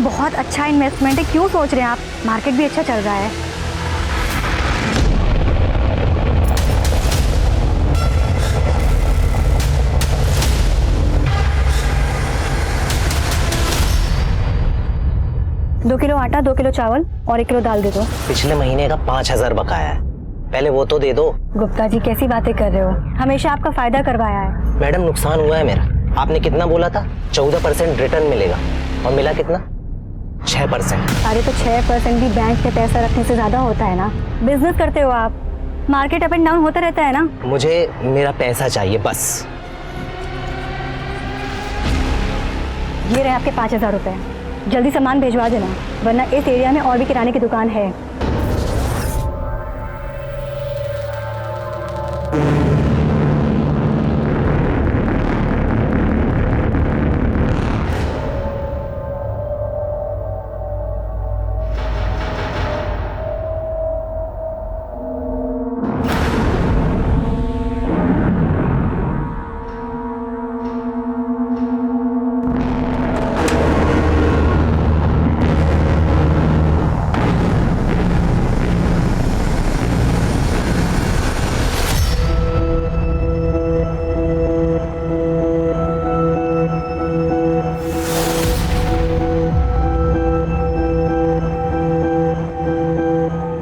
बहुत अच्छा इन्वेस्टमेंट है, क्यों सोच रहे हैं आप? मार्केट भी अच्छा चल रहा है। दो किलो आटा, 2 किलो चावल और 1 किलो दाल दे दो। पिछले महीने का 5,000 बकाया है, पहले वो तो दे दो। गुप्ता जी कैसी बातें कर रहे हो? हमेशा आपका फायदा करवाया है। मैडम नुकसान हुआ है मेरा। आपने कितना बोला था? 14% रिटर्न मिलेगा और मिला कितना? 6%। अरे तो 6% भी बैंक में पैसा रखने से ज्यादा होता है ना। बिजनेस करते हो आप, मार्केट अप एंड डाउन होता रहता है ना। मुझे मेरा पैसा चाहिए बस। ये रहे आपके 5,000 रुपए, जल्दी सामान भिजवा देना, वरना इस एरिया में और भी किराने की दुकान है।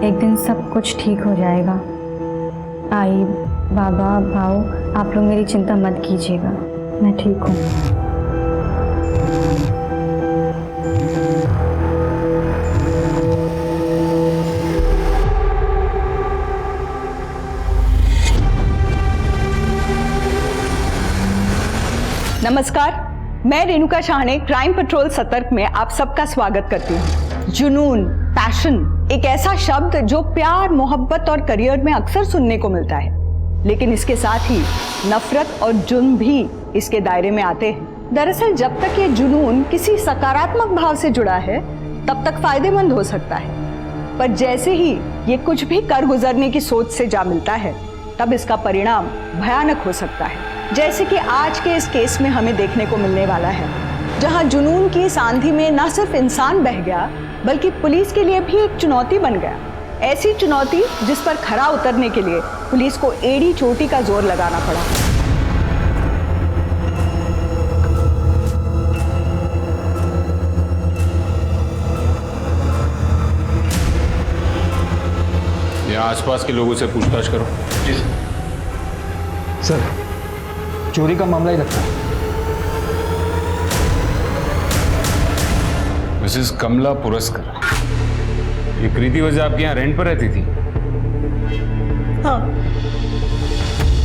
एक दिन सब कुछ ठीक हो जाएगा। आई, बाबा, भाऊ, आप लोग मेरी चिंता मत कीजिएगा, मैं ठीक हूँ। नमस्कार, मैं रेणुका शाहने क्राइम पेट्रोल सतर्क में आप सबका स्वागत करती हूँ। जुनून, पैशन एक ऐसा शब्द जो प्यार, मोहब्बत और करियर में अक्सर सुनने को मिलता है, लेकिन इसके साथ ही नफरत और जुर्म भी इसके दायरे में आते हैं। दरअसल जब तक ये जुनून किसी सकारात्मक भाव से जुड़ा है तब तक फायदेमंद हो सकता है, पर जैसे ही ये कुछ भी कर गुजरने की सोच से जा मिलता है तब इसका परिणाम भयानक हो सकता है, जैसे कि आज के इस केस में हमें देखने को मिलने वाला है, जहां जुनून की इस आंधी में न सिर्फ इंसान बह गया बल्कि पुलिस के लिए भी एक चुनौती बन गया। ऐसी चुनौती जिस पर खरा उतरने के लिए पुलिस को एड़ी चोटी का जोर लगाना पड़ा। यहाँ आसपास के लोगों से पूछताछ करो। जी सर, चोरी का मामला ही लगता है। मिसेस कमला पुरस्कर, ये कृति वजह आपके यहाँ रेंट पर रहती थी? हाँ,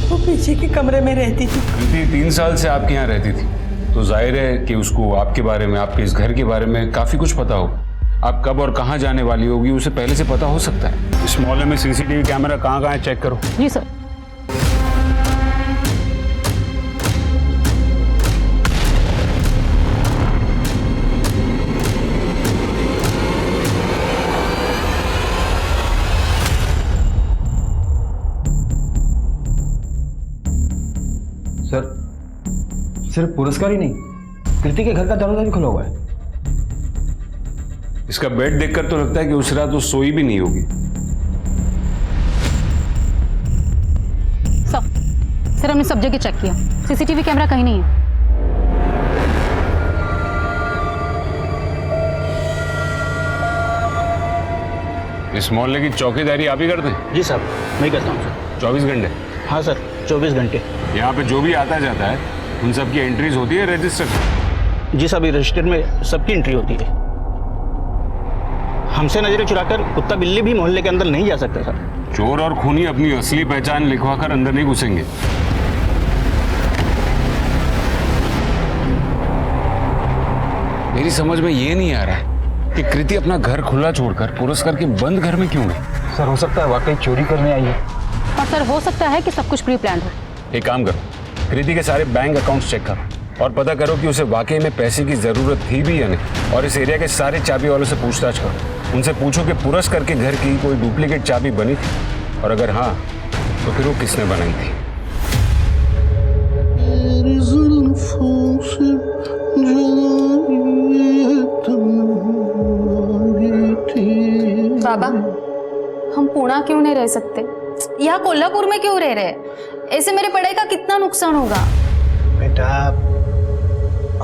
वो पीछे के कमरे में रहती थी। कृति 3 साल से आपके यहाँ रहती थी, तो जाहिर है कि उसको आपके बारे में, आपके इस घर के बारे में काफी कुछ पता हो। आप कब और कहाँ जाने वाली होगी उसे पहले से पता हो सकता है। इस मोहल्ले में सीसीटीवी कैमरा कहाँ है चेक करो। जी सर। सर, सिर्फ पुरस्कार ही नहीं, कृति के घर का दरवाजा भी खुला हुआ है। इसका बेड देखकर तो लगता है कि उस रात वो सोई भी नहीं होगी। सर हमने सब जगह चेक किया, सीसीटीवी कैमरा कहीं नहीं है। इस मोहल्ले की चौकीदारी आप ही करते हैं? जी साहब, मैं करता हूँ सर। 24 घंटे? हाँ सर, 24 घंटे। यहाँ पे जो भी आता जाता है उन सबकी एंट्रीज होती है रजिस्टर? जी साहब, ये रजिस्टर में सबकी एंट्री होती है। हमसे नजरें चुराकर कुत्ता बिल्ली भी मोहल्ले के अंदर नहीं जा सकता सर। चोर और खूनी अपनी असली पहचान लिखवाकर अंदर नहीं घुसेंगे। मेरी समझ में ये नहीं आ रहा है कि कृति अपना घर खुला छोड़कर पुरस्कार के बंद घर में क्यों गई। सर, हो सकता है वाकई चोरी करने आई है। और सर हो सकता है कि सब कुछ प्री प्लान हो। एक काम करो, कृति के सारे बैंक अकाउंट्स चेक करो और पता करो कि उसे वाकई में पैसे की जरूरत थी भी या नहीं। और इस एरिया के सारे चाबी वालों से पूछताछ करो, उनसे पूछो कि पुरस्कार के घर की कोई डुप्लीकेट चाबी बनी थी, और अगर हाँ तो फिर वो किसने बनाई थी। जुल्फों से जलाए तन्हा बाबा, हम पुणे क्यों नहीं रह सकते? यहाँ कोल्हापुर में क्यों रह रहे हैं? ऐसे मेरे पढ़ाई का कितना नुकसान होगा? बेटा,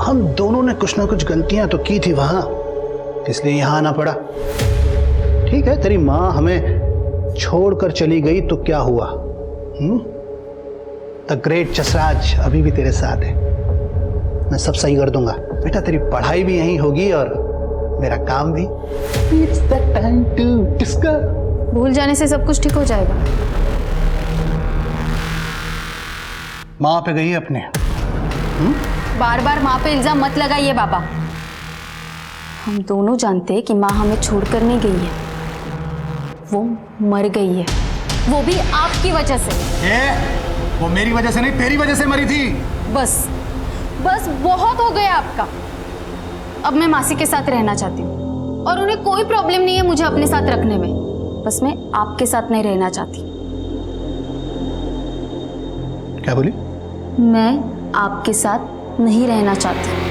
हम दोनों ने कुछ ना कुछ गलतियां तो की थी वहां, इसलिए यहां आना पड़ा। ठीक है, तेरी माँ हमें छोड़कर चली गई तो क्या हुआ? द ग्रेट जसराज अभी भी तेरे साथ है, मैं सब सही कर दूंगा। बेटा, तेरी पढ़ाई भी यहीं होगी और मेरा काम भी। It's the time to discuss. भूल जाने से सब कुछ ठीक हो जाएगा। माँ पे गई अपने। बार बार माँ पे इल्जाम मत लगाइए बाबा। हम दोनों जानते हैं कि माँ हमें छोड़कर नहीं गई है, वो मर गई है, वो भी आपकी वजह से। वो मेरी वजह से नहीं, तेरी वजह से मरी थी। बस बस बहुत हो गया आपका। अब मैं मासी के साथ रहना चाहती हूँ और उन्हें कोई प्रॉब्लम नहीं है मुझे अपने साथ रखने में, बस मैं आपके साथ नहीं रहना चाहती। क्या बोली? मैं आपके साथ नहीं रहना चाहती।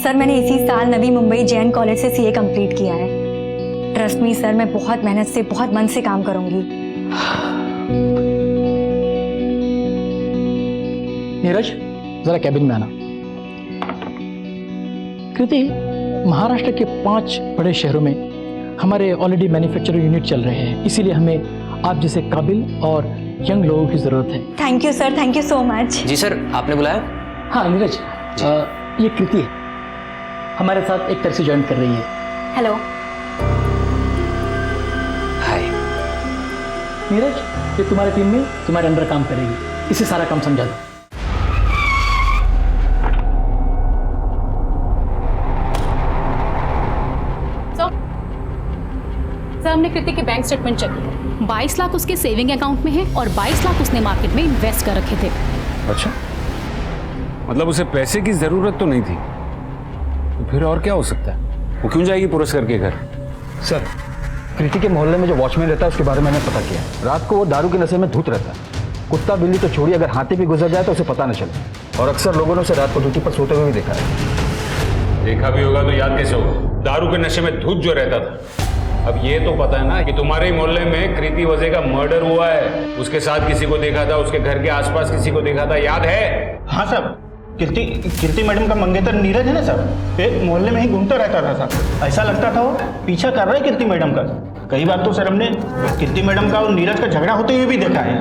सर, मैंने इसी साल नवी मुंबई जैन कॉलेज से सीए कंप्लीट किया है। ट्रस्ट मी सर, मैं बहुत मेहनत से, बहुत मन से काम करूंगी। नीरज, जरा कैबिन में आना। कृति, महाराष्ट्र के 5 बड़े शहरों में हमारे ऑलरेडी मैन्युफैक्चरिंग यूनिट चल रहे हैं, इसीलिए हमें आप जैसे काबिल और यंग लोगों की जरूरत है। Thank you sir, thank you so much. जी सर, आपने बुलाया? हाँ नीरज, ये कृति है, हमारे साथ एक तरह से ज्वाइन कर रही है। हेलो। हाय। नीरज, ये तुम्हारे टीम में तुम्हारे अंडर काम करेगी, इसे सारा काम समझा दो। सर, हमने कृति के बैंक स्टेटमेंट चेक किया। 22 लाख उसके सेविंग अकाउंट में है और 22 लाख उसने मार्केट में इन्वेस्ट कर रखे थे। अच्छा, मतलब उसे पैसे की जरूरत तो नहीं थी, तो फिर और क्या हो सकता है? वो क्यों जाएगी पुरस्कार के घर? सर, कृति के मोहल्ले में जो वॉचमैन रहता है उसके बारे में मैंने पता किया। रात को वो दारू के नशे में धुत रहता है। कुत्ता बिल्ली तो छोड़िए, अगर हाथी भी गुजर जाए तो उसे पता न चले। और अक्सर लोगों ने उसे रात को ड्यूटी पर सोते हुए भी देखा है। देखा भी होगा तो याद कैसे होगा? दारू के नशे में धुत जो रहता था। अब ये तो पता है ना कि तुम्हारे मोहल्ले में कृति वजे का मर्डर हुआ है, उसके साथ किसी को देखा था, उसके घर के आसपास किसी को देखा था, याद है? हाँ साहब, कीर्ति मैडम का मंगेतर नीरज है ना साहब, ये मोहल्ले में ही घूमता रहता था साहब। ऐसा लगता था वो पीछा कर रहा है कीर्ति मैडम का। कई बार तो सर हमने कीर्ति मैडम का और नीरज का झगड़ा होते हुए भी देखा है।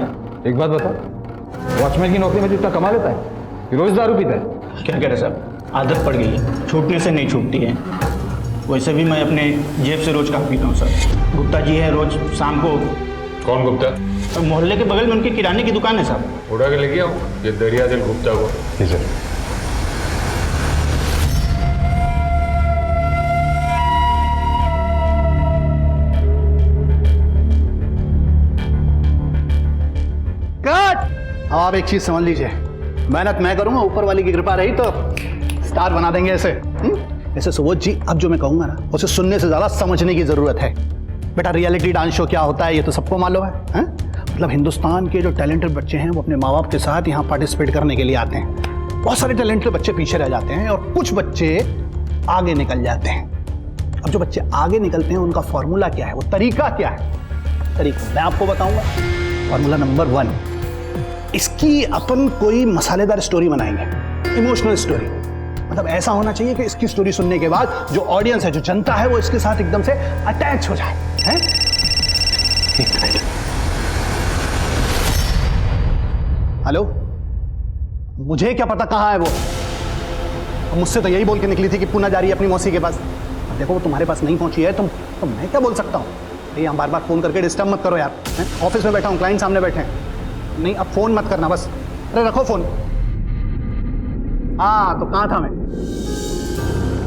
एक बात बता, वॉचमैन की नौकरी में जितना कमा लेता है, रोज दारू पीता है? क्या कह रहे साहब, आदत पड़ गई है, छूटने से नहीं छूटती है। वैसे भी मैं अपने जेब से रोज कहाँ पीता हूँ सर। गुप्ता जी है, रोज शाम को। कौन गुप्ता? मोहल्ले के बगल में उनकी किराने की दुकान है साहब। उड़ा के लेके आओ ये दरिया दिल गुप्ता को। जी सर। कट। आप एक चीज समझ लीजिए, मेहनत मैं करूंगा, ऊपर वाली की कृपा रही तो स्टार बना देंगे ऐसे। ऐसे सुबोध जी, अब जो मैं कहूंगा ना, उसे सुनने से ज्यादा समझने की जरूरत है। बेटा, रियलिटी डांस शो क्या होता है ये तो सबको मालूम है? मतलब हिंदुस्तान के जो टैलेंटेड बच्चे हैं वो अपने माँ बाप के साथ यहाँ पार्टिसिपेट करने के लिए आते हैं। बहुत सारे टैलेंटेड बच्चे पीछे रह जाते हैं और कुछ बच्चे आगे निकल जाते हैं। अब जो बच्चे आगे निकलते हैं उनका फॉर्मूला क्या है, वो तरीका क्या है? तरीका मैं आपको बताऊंगा। फॉर्मूला नंबर 1, इसकी अपन कोई मसालेदार स्टोरी बनाएंगे, इमोशनल स्टोरी। मतलब ऐसा होना चाहिए कि इसकी स्टोरी सुनने के बाद जो ऑडियंस है, जो जनता है, वो इसके साथ एकदम से अटैच हो जाए। हैं? हेलो, मुझे क्या पता कहाँ है वो? मुझसे तो यही बोल के निकली थी कि पुणे जा रही है अपनी मौसी के पास। अब देखो वो तुम्हारे पास नहीं पहुंची है, तो मैं क्या बोल सकता हूँ? नहीं, हम बार बार फोन करके डिस्टर्ब मत करो यार। ऑफिस में बैठा हूँ, क्लाइंट सामने बैठे हैं। नहीं, अब फोन मत करना बस। अरे रखो फोन। हाँ, तो कहाँ था मैं?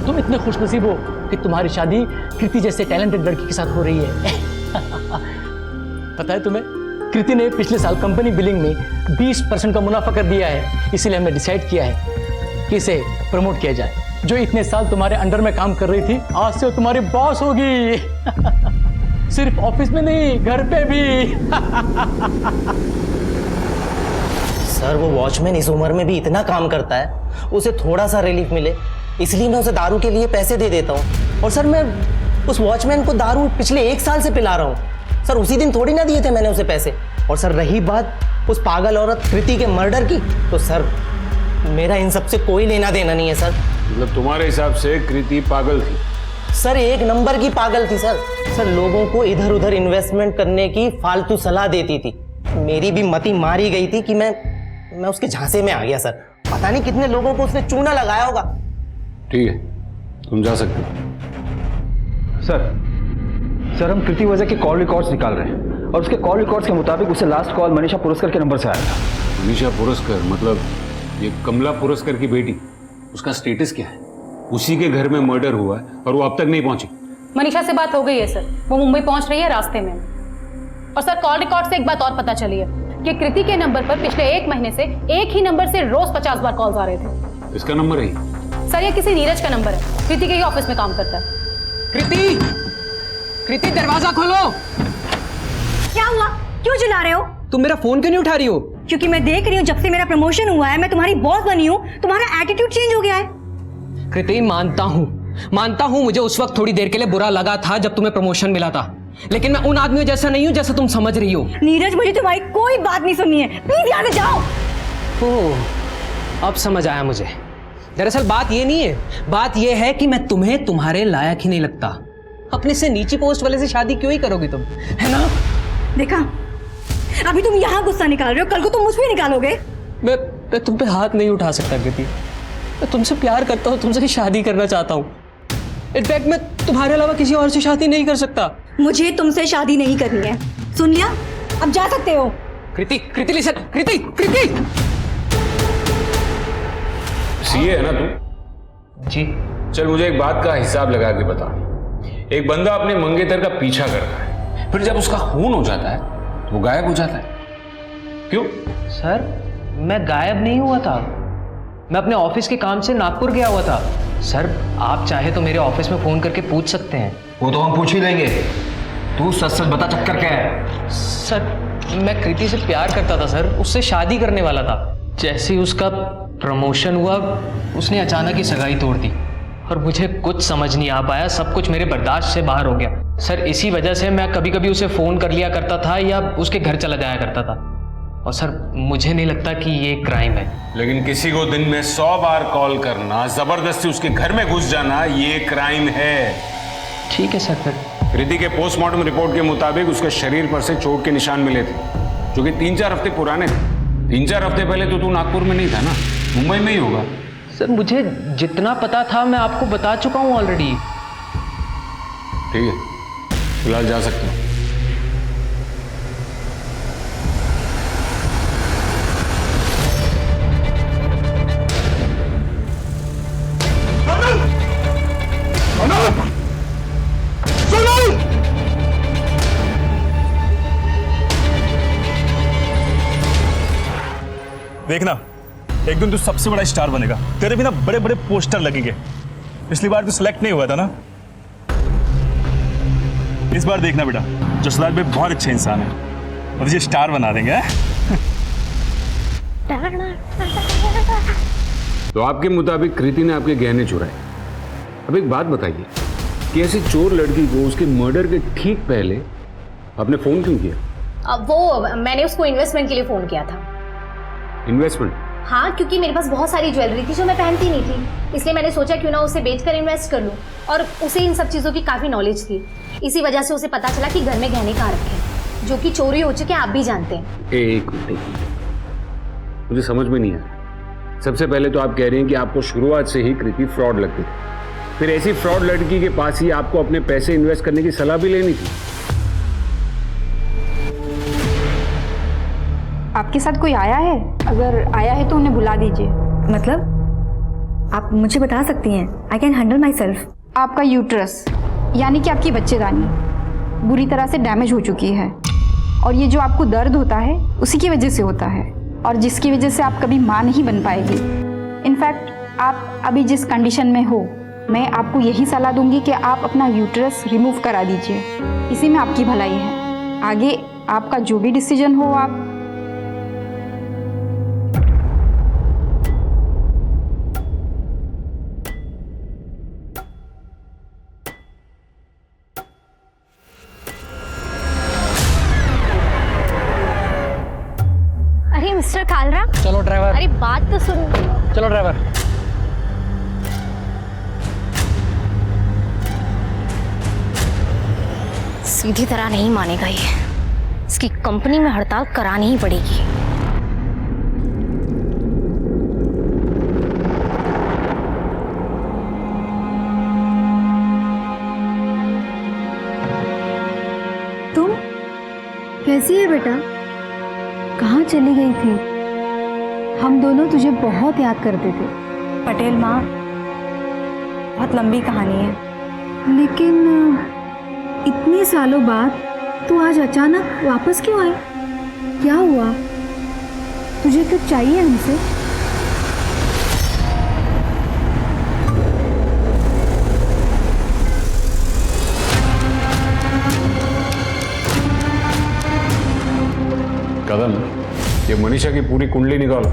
तुम इतने खुशनसीब हो कि तुम्हारी शादी कृति जैसे टैलेंटेड लड़की के साथ हो रही है। पता है तुम्हें, कृति ने पिछले साल कंपनी बिलिंग में 20% का मुनाफा कर दिया है, इसीलिए हमने डिसाइड किया है कि इसे प्रमोट किया जाए। जो इतने साल तुम्हारे अंडर में काम कर रही थी, आज से वो तुम्हारी बॉस होगी। सिर्फ ऑफिस में नहीं, घर पे भी। सर वो वॉचमैन इस उम्र में भी इतना काम करता है, उसे थोड़ा सा रिलीफ मिले इसलिए मैं उसे दारू के लिए पैसे दे देता हूँ। और सर मैं उस वॉचमैन को दारू पिछले 1 साल से पिला रहा हूँ सर, उसी दिन थोड़ी ना दिए थे मैंने उसे पैसे। और सर रही बात उस पागल औरत कृति के मर्डर की, तो सर मेरा इन सब से कोई लेना देना नहीं है सर। मतलब तुम्हारे हिसाब से कृति पागल थी? सर 1 नंबर की पागल थी सर। सर लोगों को इधर उधर इन्वेस्टमेंट करने की फालतू सलाह देती थी। मेरी भी मति मारी गई थी कि मैं उसके झांसे में आ गया सर। पता नहीं कितने लोगों को उसने चूना लगाया होगा। ठीक है, तुम जा सकते हो। सर हम कृति वजह के कॉल रिकॉर्ड्स निकाल रहे हैं और उसके कॉल रिकॉर्ड्स के मुताबिक उसे लास्ट कॉल मनीषा पुरस्कर के नंबर से आया था। मनीषा पुरस्कर मतलब ये कमला पुरस्कर की बेटी, उसका स्टेटस क्या है? उसी के घर में मर्डर हुआ है और वो अब तक नहीं पहुंची। मनीषा से बात हो गई है सर, वो मुंबई पहुंच रही है रास्ते में। और सर कॉल रिकॉर्ड से एक बात और पता चली है कि कृति के नंबर पर पिछले 1 महीने से एक ही नंबर से रोज 50 बार कॉल्स आ रहे थे। इसका नंबर है सर ये किसी नीरज का नंबर है, कृति के ही ऑफिस में काम करता है। कृति दरवाजा खोलो। क्या हुआ, क्यों चिल्ला रहे हो? तुम मेरा फोन क्यों नहीं उठा रही हो? क्योंकि मैं देख रही हूँ जब से मेरा प्रमोशन हुआ है, मैं तुम्हारी बॉस बनी हूँ, तुम्हारा एटीट्यूड चेंज हो गया है। कृति मानता हूँ मुझे उस वक्त थोड़ी देर के लिए बुरा लगा था जब तुम्हें प्रमोशन मिला था, लेकिन मैं उन आदमियों जैसा नहीं हूँ जैसा तुम समझ रही हो। नीरज मुझे तुम्हारी कोई बात नहीं सुननी है, प्लीज यहाँ से जाओ। ओह अब समझ आया मुझे। दरअसल बात ये नहीं है, बात ये है कि मैं तुम्हें तुम्हारे लायक ही नहीं लगता। अपने से नीची पोस्ट वाले से शादी क्यों ही करोगी तुम, है ना? देखा, अभी तुम यहाँ गुस्सा निकाल रहे हो, कल को तुम मुझ पे निकालोगे। मैं तुम पे हाथ नहीं उठा सकता कृति। मैं तुमसे प्यार करता हूँ, तुमसे शादी करना चाहता हूँ। इनफैक्ट मैं तुम्हारे अलावा किसी और से शादी नहीं कर सकता। मुझे तुमसे शादी नहीं करनी है, सुन लिया? अब जा सकते हो। कृति लिसन, कृति सीए है ना तू? जी। चल मुझे एक बात का हिसाब लगा के बता। एक बंदा अपने मंगेतर का पीछा करता है, फिर जब उसका खून हो जाता है तो वो गायब हो जाता है, क्यों? सर मैं गायब नहीं हुआ था, मैं अपने ऑफिस के काम से नागपुर गया हुआ था। सर आप चाहे तो मेरे ऑफिस में फोन करके पूछ सकते हैं। वो तो हम पूछ ही लेंगे, तू सच बता चक्कर क्या है? सर मैं कृति से प्यार करता था सर, उससे शादी करने वाला था। जैसे ही उसका प्रमोशन हुआ उसने अचानक ही सगाई तोड़ दी और मुझे कुछ समझ नहीं आ पाया, सब कुछ मेरे बर्दाश्त से बाहर हो गया। सर इसी वजह से मैं कभी कभी उसे फ़ोन कर लिया करता था या उसके घर चला जाया करता था। और सर मुझे नहीं लगता कि ये क्राइम है। लेकिन किसी को दिन में 100 बार कॉल करना, जबरदस्ती उसके घर में घुस जाना, ये क्राइम है। ठीक है सर। फिर कृति के पोस्टमार्टम रिपोर्ट के मुताबिक उसके शरीर पर से चोट के निशान मिले थे, जो कि 3-4 हफ्ते पुराने थे। 3-4 हफ्ते पहले तो तू नागपुर में नहीं था ना, मुंबई में ही होगा। सर मुझे जितना पता था मैं आपको बता चुका हूँ ऑलरेडी। ठीक है, फिलहाल जा सकते हो। देखना एक दिन तू सबसे बड़ा स्टार बनेगा, तेरे भी ना बड़े बड़े पोस्टर लगेंगे। पिछली बार तू सिलेक्ट नहीं हुआ था ना, इस बार देखना बेटा, जसलाल भाई बहुत अच्छे इंसान है और तुझे स्टार बना देंगे। तो आपके मुताबिक कृति ने आपके गहने चुराए। अब एक बात बताइए कि ऐसी चोर लड़की को उसके मर्डर के ठीक पहले आपने फोन क्यों किया? वो मैंने उसको इन्वेस्टमेंट के लिए फोन किया था। इन्वेस्टमेंट? हाँ, क्योंकि मेरे पास बहुत सारी ज्वेलरी थी जो मैं पहनती नहीं थी, इसलिए मैंने सोचा क्यों ना उसे बेचकर इन्वेस्ट कर लूं। और उसे इन सब चीज़ों की काफ़ी नॉलेज थी, इसी वजह से उसे पता चला कि घर में गहने कहाँ रखे हैं, जो कि चोरी हो चुके हैं, आप भी जानते हैं। एक मिनट, मुझे समझ में नहीं आया। सबसे पहले तो आप कह रहे हैं कि आपको शुरुआत से ही कृति फ्रॉड लगती थी, फिर ऐसी फ्रॉड लड़की के पास ही आपको अपने पैसे इन्वेस्ट करने की सलाह भी लेनी थी। आपके साथ कोई आया है? अगर आया है तो उन्हें बुला दीजिए। मतलब आप मुझे बता सकती हैं? I can handle my self. आपका यूट्रस यानी कि आपकी बच्चेदानी बुरी तरह से डैमेज हो चुकी है और ये जो आपको दर्द होता है उसी की वजह से होता है और जिसकी वजह से आप कभी माँ नहीं बन पाएगी। इनफैक्ट आप अभी जिस कंडीशन में हो, मैं आपको यही सलाह दूंगी कि आप अपना यूट्रस रिमूव करा दीजिए, इसी में आपकी भलाई है। आगे आपका जो भी डिसीजन हो आप मिस्टर कालरा। चलो ड्राइवर। अरे बात तो सुन। चलो ड्राइवर। सीधी तरह नहीं मानेगा ये, इसकी कंपनी में हड़ताल करानी ही पड़ेगी। तुम कैसी है बेटा? कहाँ चली गई थी? हम दोनों तुझे बहुत याद करते थे। पटेल माँ, बहुत लंबी कहानी है। लेकिन इतने सालों बाद तू आज अचानक वापस क्यों आई? क्या हुआ? तुझे कुछ चाहिए हमसे? कदम, ये मनीषा की पूरी कुंडली निकालो।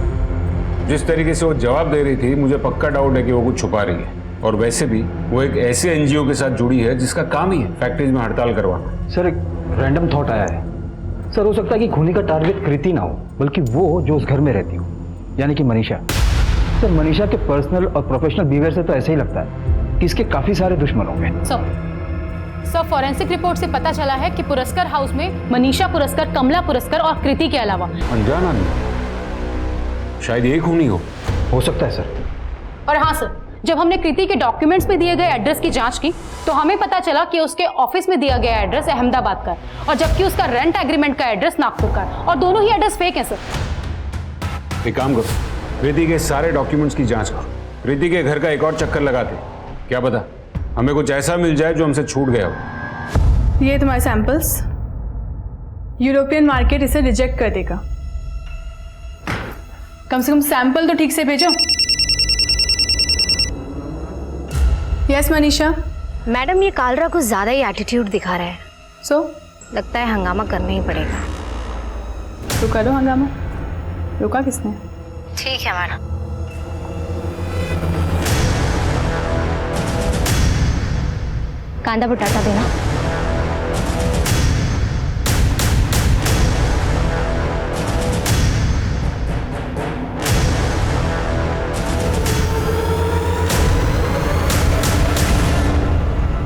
जिस तरीके से वो जवाब दे रही थी, मुझे पक्का डाउट है कि वो कुछ छुपा रही है। और वैसे भी वो एक ऐसे एनजीओ के साथ जुड़ी है जिसका काम ही है फैक्ट्रीज में हड़ताल करवाना। सर एक रैंडम थॉट आया है। सर हो सकता है कि खूनी का टारगेट कृति ना हो, बल्कि वो जो उस घर में रहती हो, यानी कि मनीषा। सर मनीषा के पर्सनल और प्रोफेशनल बिहेवियर से तो ऐसा ही लगता है कि इसके काफी सारे दुश्मन होंगे। सर फॉरेंसिक रिपोर्ट से पता चला है कि पुरस्कार हाउस में मनीषा पुरस्कार, कमला पुरस्कार और कृति के अलावा अनजान आदमी, शायद ये खूनी हो सकता है सर। और हाँ सर, जब हमने कृति के डॉक्यूमेंट्स में दिए गए एड्रेस की जांच की तो हमें पता चला कि उसके ऑफिस में दिया गया एड्रेस अहमदाबाद का है और जबकि उसका रेंट एग्रीमेंट का एड्रेस नागपुर का है और दोनों ही एड्रेस फेक है सर। एक काम करो, कृति के सारे डॉक्यूमेंट्स की जांच करो। कृति के घर का एक और चक्कर लगाते, क्या पता हमें कुछ ऐसा मिल जाए जो हमसे छूट गया हो। ये तुम्हारे सैंपल्स, यूरोपियन मार्केट इसे रिजेक्ट कर देगा। कम से कम सैंपल तो ठीक से भेजो। यस मनीषा। मैडम ये कालरा कुछ ज्यादा ही एटीट्यूड दिखा रहा है। सो लगता है हंगामा करना ही पड़ेगा। तो करो हंगामा। रोका किसने? ठीक है मैडम। कांदा बटाटा देना।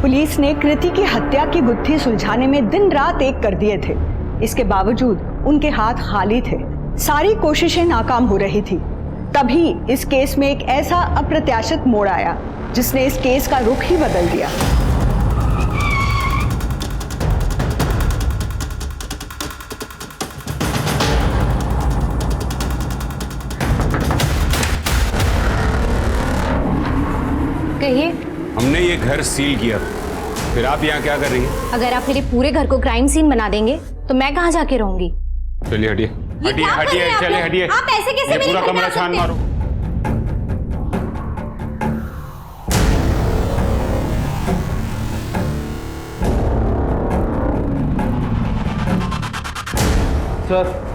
पुलिस ने कृति की हत्या की गुत्थी सुलझाने में दिन रात एक कर दिए थे। इसके बावजूद उनके हाथ खाली थे। सारी कोशिशें नाकाम हो रही थी। तभी इस केस में एक ऐसा अप्रत्याशित मोड़ आया जिसने इस केस का रुख ही बदल दिया। कहिए। हमने ये घर सील किया, फिर आप यहाँ क्या कर रही हैं? अगर आप मेरे पूरे घर को क्राइम सीन बना देंगे तो मैं कहाँ जाके रहूंगी? चलिए हटिए हटिए हटिए, चले हटिए। आप ऐसे कैसे ये मेरे पूरा घर में कमरा आ छान सकते हैं? मारो। सर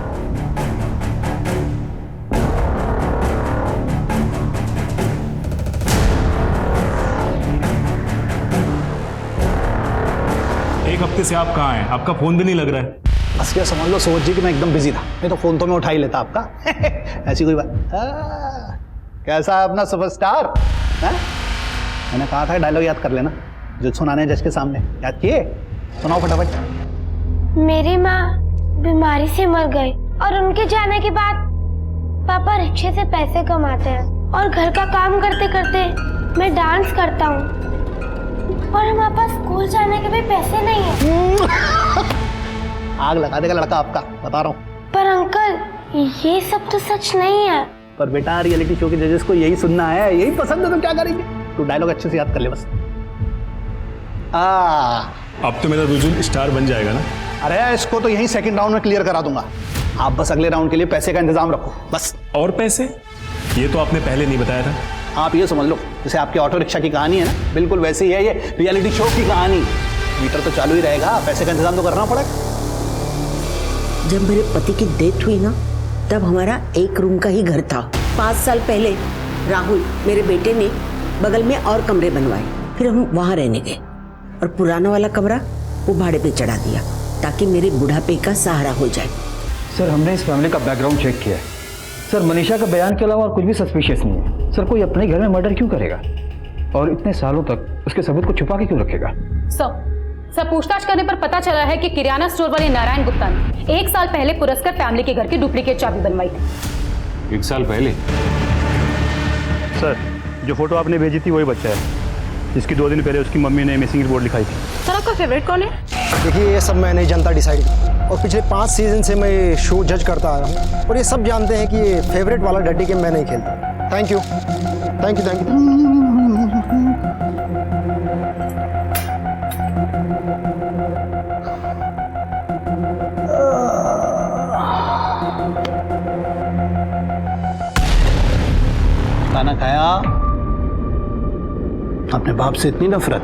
एक हफ्ते से आप कहाँ हैं? आपका फोन भी नहीं लग रहा है। बस ये समझ लो सोच जी कि मैं एकदम बिजी था, नहीं तो फोन तो मैं उठा ही लेता आपका। ऐसी कोई बात। कैसा है अपना सुपरस्टार? मैंने कहा था डायलॉग याद कर लेना जो सुनाने जज के सामने। याद किए? सुनाओ फटाफट। मेरी माँ बीमारी से मर गई और उनके जाने के बाद पापा रिक्शे से पैसे कमाते हैं और घर का काम करते करते मैं डांस करता हूँ और हमारे पास स्कूल जाने के भी पैसे नहीं है। आग लगा देगा लड़का आपका, बता रहा हूँ। पर अंकल ये सब तो सच नहीं है। पर बेटा रियलिटी शो के जजेस को यही सुनना है, यही पसंद है, तो क्या करेंगे? तू डायलॉग अच्छे से याद कर ले बस। अब तो मेरा रुजुल स्टार बन जाएगा ना? अरे इसको तो यही सेकंड राउंड में क्लियर करा दूंगा। आप बस अगले राउंड के लिए पैसे का इंतजाम रखो बस। और पैसे? ये तो आपने पहले नहीं बताया था। आप ये समझ लो जैसे आपकी ऑटो रिक्शा की कहानी है ना, बिल्कुल वैसी है ये रियलिटी शो की कहानी। मीटर तो चालू ही रहेगा, पैसे का इंतजाम तो करना पड़ेगा। जब मेरे पति की डेथ हुई ना, तब हमारा एक रूम का ही घर था। 5 साल पहले राहुल मेरे बेटे ने बगल में और कमरे बनवाए, फिर हम वहां रहने गए और पुराना वाला कमरा वो भाड़े पे चढ़ा दिया ताकि मेरे बुढ़ापे का सहारा हो जाए। सर हमने इस फैमिली का बैकग्राउंड चेक किया है। सर मनीषा का बयान के अलावा और कुछ भी सस्पिशियस नहीं है। सर कोई अपने घर में मर्डर क्यों करेगा और इतने सालों तक उसके सबूत को छुपा के क्यों रखेगा? सर पूछताछ करने पर पता चला है कि किराना स्टोर वाले नारायण गुप्ता ने 1 साल पहले पुरस्कर फैमिली के घर की डुप्लीकेट चाबी बनवाई थी। 1 साल पहले? सर जो फोटो आपने भेजी थी वही बच्चा है जिसकी 2 दिन पहले उसकी मम्मी ने मिसिंग रिपोर्ट लिखाई थी। सर आपका फेवरेट कौन है? देखिए ये सब मैं नहीं जानता डिसाइड, और पिछले 5 सीजन से मैं ये शो जज करता आ रहा हूँ और ये सब जानते हैं कि ये फेवरेट वाला डटी गेम मैं नहीं खेलता। Thank you thank you thank you. खाना खाया? अपने बाप से इतनी नफरत?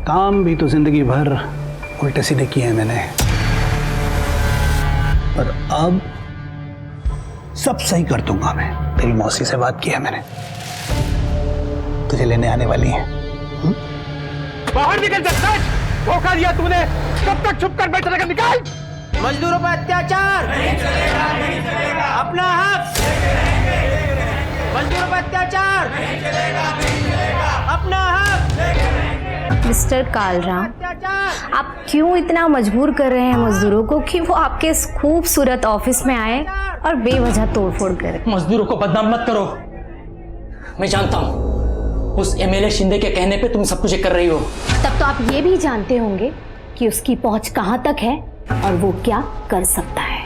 काम भी तो जिंदगी भर उल्टे सीधे किए हैं मैंने, पर अब सब सही कर दूंगा मैं। तेरी मौसी से बात की है मैंने, तुझे लेने आने वाली है। बाहर निकल जा, धोखा दिया तूने, कब तक छुप कर बैठा रहेगा? निकाल। मजदूरों पर अत्याचार नहीं चलेगा, नहीं चलेगा। अपना हक मजदूरों पर अत्याचार नहीं चलेगा, नहीं चलेगा। अपना हक। मिस्टर कालराम, आप क्यों इतना मजबूर कर रहे हैं मजदूरों को कि वो आपके इस खूबसूरत ऑफिस में आए और बेवजह तोड़फोड़ करें? मजदूरों को बदनाम मत करो। मैं जानता हूँ उस एमएलए शिंदे के कहने पे तुम सब कुछ कर रही हो। तब तो आप ये भी जानते होंगे कि उसकी पहुंच कहाँ तक है और वो क्या कर सकता है।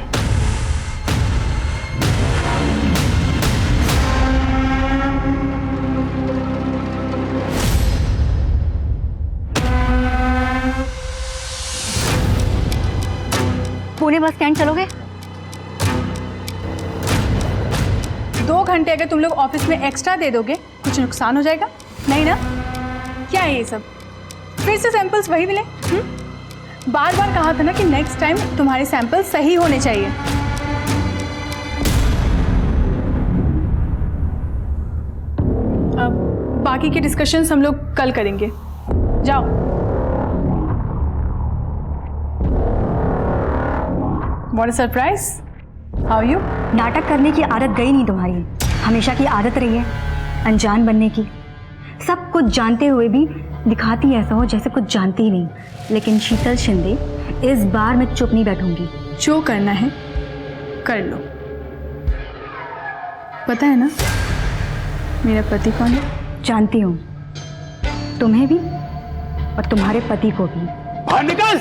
पुणे बस स्टैंड चलोगे? 2 घंटे अगर तुम लोग ऑफिस में एक्स्ट्रा दे दोगे कुछ नुकसान हो जाएगा? नहीं ना? क्या है ये सब? फिर से सैंपल्स वही मिले? बार बार कहा था ना कि नेक्स्ट टाइम तुम्हारे सैंपल सही होने चाहिए। अब बाकी के डिस्कशंस हम लोग कल करेंगे। जाओ। What a surprise! How are you? नाटक करने की आदत गई नहीं तुम्हारी, हमेशा की आदत रही है अनजान बनने की। सब कुछ जानते हुए भी दिखाती ऐसा हो जैसे कुछ जानती ही नहीं। लेकिन शीतल शिंदे, इस बार मैं चुप नहीं बैठूंगी। जो करना है कर लो। पता है ना मेरा पति कौन है? जानती हूँ, तुम्हें भी और तुम्हारे पति को भी। बाहर निकल।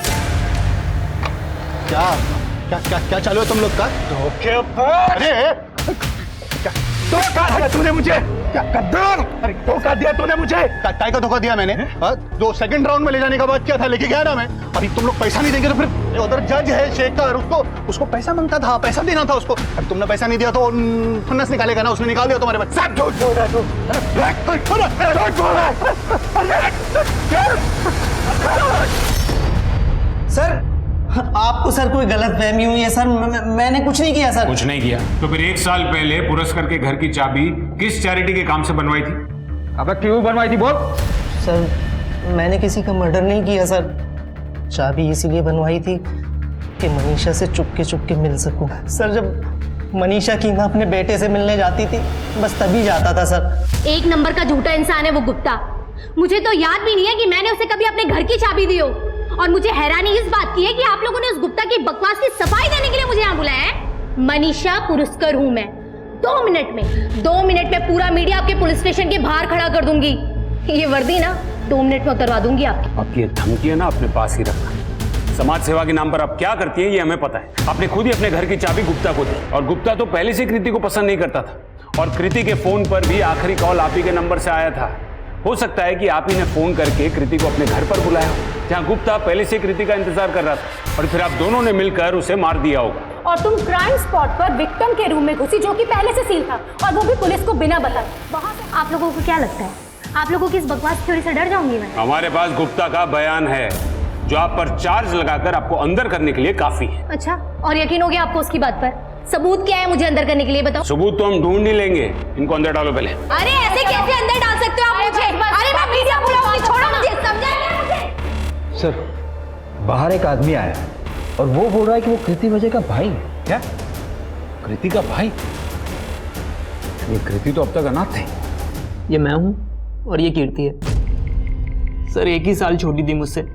क्या क्या क्या क्या चालू है तुम लोग का? अरे धोखा दिया तूने मुझे, अरे धोखा दिया तूने मुझे। काय का धोखा दिया मैंने? जो सेकंड राउंड में ले जाने का बात किया था, लेके गया ना मैं। अभी तुम लोग पैसा नहीं देंगे तो फिर उधर जज है शेखर, उसको पैसा मांगता था, पैसा देना था उसको। अब तुमने पैसा नहीं दिया तो फन्नस निकालेगा ना, उसने निकाल दिया तुम्हारे पास। सब झूठ बोल रहा है तू, झूठ बोल रहा है। सर आपको सर कोई गलत फहमी हुई है सर, मैंने कुछ नहीं किया सर। कुछ नहीं किया तो फिर 1 साल पहले पुरस्कार के घर की चाबी किस चैरिटी के काम से बनवाई थी? अब क्यों बनवाई थी बोल? सर मैंने किसी का मर्डर नहीं किया सर, चाबी इसीलिए बनवाई थी कि मनीषा से चुपके मिल सकूं। सर जब मनीषा की मां अपने बेटे से मिलने जाती थी बस तभी जाता था सर। 1 नंबर का झूठा इंसान है वो गुप्ता। मुझे तो याद भी नहीं है कि मैंने उसे कभी अपने घर की चाबी दी हो। और मुझे हैरानी इस बात की है कि आप लोगों ने उस गुप्ता की बकवास की सफाई देने के लिए मुझे यहाँ बुलाया है। मनीषा पुरस्कार हूं मैं। 2 मिनट में पूरा मीडिया आपके पुलिस स्टेशन के बाहर खड़ा कर दूंगी। ये वर्दी ना 2 मिनट में उतरवा दूंगी आपकी। आपकी ये धमकी है ना अपने पास ही रखना। समाज सेवा के नाम पर आप क्या करती है ये हमें पता है। आपने खुद ही अपने घर की चाबी गुप्ता को दी और गुप्ता तो पहले से कृति को पसंद नहीं करता था और कृति के फोन पर भी आखिरी कॉल आप ही के नंबर से आया था। हो सकता है कि आप ही ने फोन करके कृति को अपने घर पर बुलाया जहां गुप्ता पहले से कृति का इंतजार कर रहा था और फिर आप दोनों ने मिलकर उसे मार दिया होगा। और तुम क्राइम स्पॉट पर विक्टिम के रूम में घुसी जो कि पहले से सील था और वो भी पुलिस को बिना बताए। वहां से आप लोगों को क्या लगता है, आप लोगों की इस बकवास थ्योरी से डर जाऊंगी मैं? हमारे पास गुप्ता का बयान है जो आप पर चार्ज लगाकर आपको अंदर करने के लिए काफी है। अच्छा, और यकीन हो गया आपको उसकी बात पर? सबूत क्या है मुझे अंदर करने के लिए बताओ। सबूत तो हम ढूंढ ही लेंगे, इनको अंदर डालो पहले। अरे ऐसे कैसे अंदर डाल सकते हो आप मुझे? अरे मैं मीडिया बुलाऊंगी, छोड़ो मुझे, समझाइए मुझे। सर बाहर एक आदमी आया है और वो बोल रहा है कि वो कृति वजह का भाई है। क्या? कृति का भाई? ये कृति तो अब तक अनाथ थी। ये मैं हूँ और ये कीर्ति है। सर 1 ही साल छोटी थी मुझसे।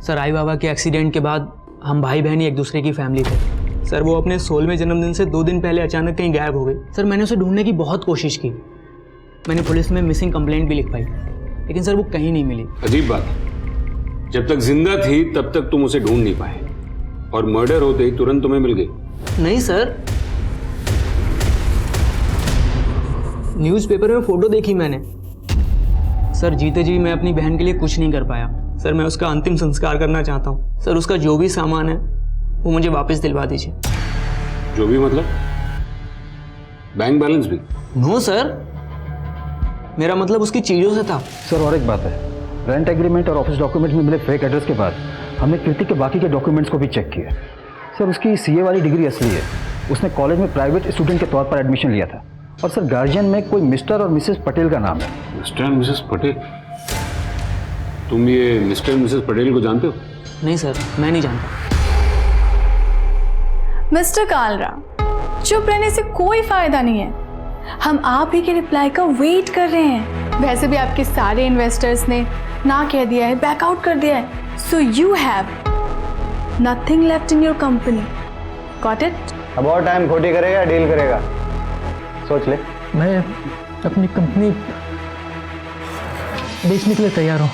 सर आई बाबा के एक्सीडेंट के बाद हम भाई बहन ही एक दूसरे की फैमिली थे। सर वो अपने 16वें जन्मदिन से 2 दिन पहले अचानक कहीं गायब हो गई। सर मैंने उसे ढूंढने की बहुत कोशिश की। मैंने पुलिस में मिसिंग कंप्लेंट भी लिखवाई, लेकिन सर वो कहीं नहीं मिली। अजीब बात है, जब तक जिंदा थी तब तक तुम उसे ढूंढ नहीं पाए और मर्डर होते ही तुरंत तुम्हें मिल गई। नहीं सर, न्यूज़पेपर में फोटो देखी मैंने। सर जीते जी मैं अपनी बहन के लिए कुछ नहीं कर पाया। सर मैं उसका अंतिम संस्कार करना चाहता हूँ। सर उसका जो भी सामान है वो मुझे वापस दिलवा दीजिए। जो भी मतलब? बैंक बैलेंस भी? नो सर, मेरा मतलब उसकी चीजों से था। सर और एक बात है, रेंट एग्रीमेंट और ऑफिस डॉक्यूमेंट में मिले फेक एड्रेस के बाद हमने कृति के बाकी के डॉक्यूमेंट्स को भी चेक किया। सर उसकी सीए वाली डिग्री असली है। उसने कॉलेज में प्राइवेट स्टूडेंट के तौर पर एडमिशन लिया था। और सर गार्जियन में कोई मिस्टर और मिसेस पटेल का नाम है। Mister and Mrs Patel? तुम ये मिस्टर एंड मिसेस पटेल को जानते हो? नहीं सर, मैं नहीं जानता। मिस्टर कालरा, चुप रहने से कोई फायदा नहीं है। हम आप ही के रिप्लाई का वेट कर रहे हैं। वैसे भी आपके सारे इन्वेस्टर्स ने ना कह दिया है, बैकआउट कर दिया है। So you have nothing left in your company. Got it? अब और टाइम खोटी करेगा डील करेगा, सोच ले। मैं अपनी कंपनी बेचने के लिए तैयार हूँ,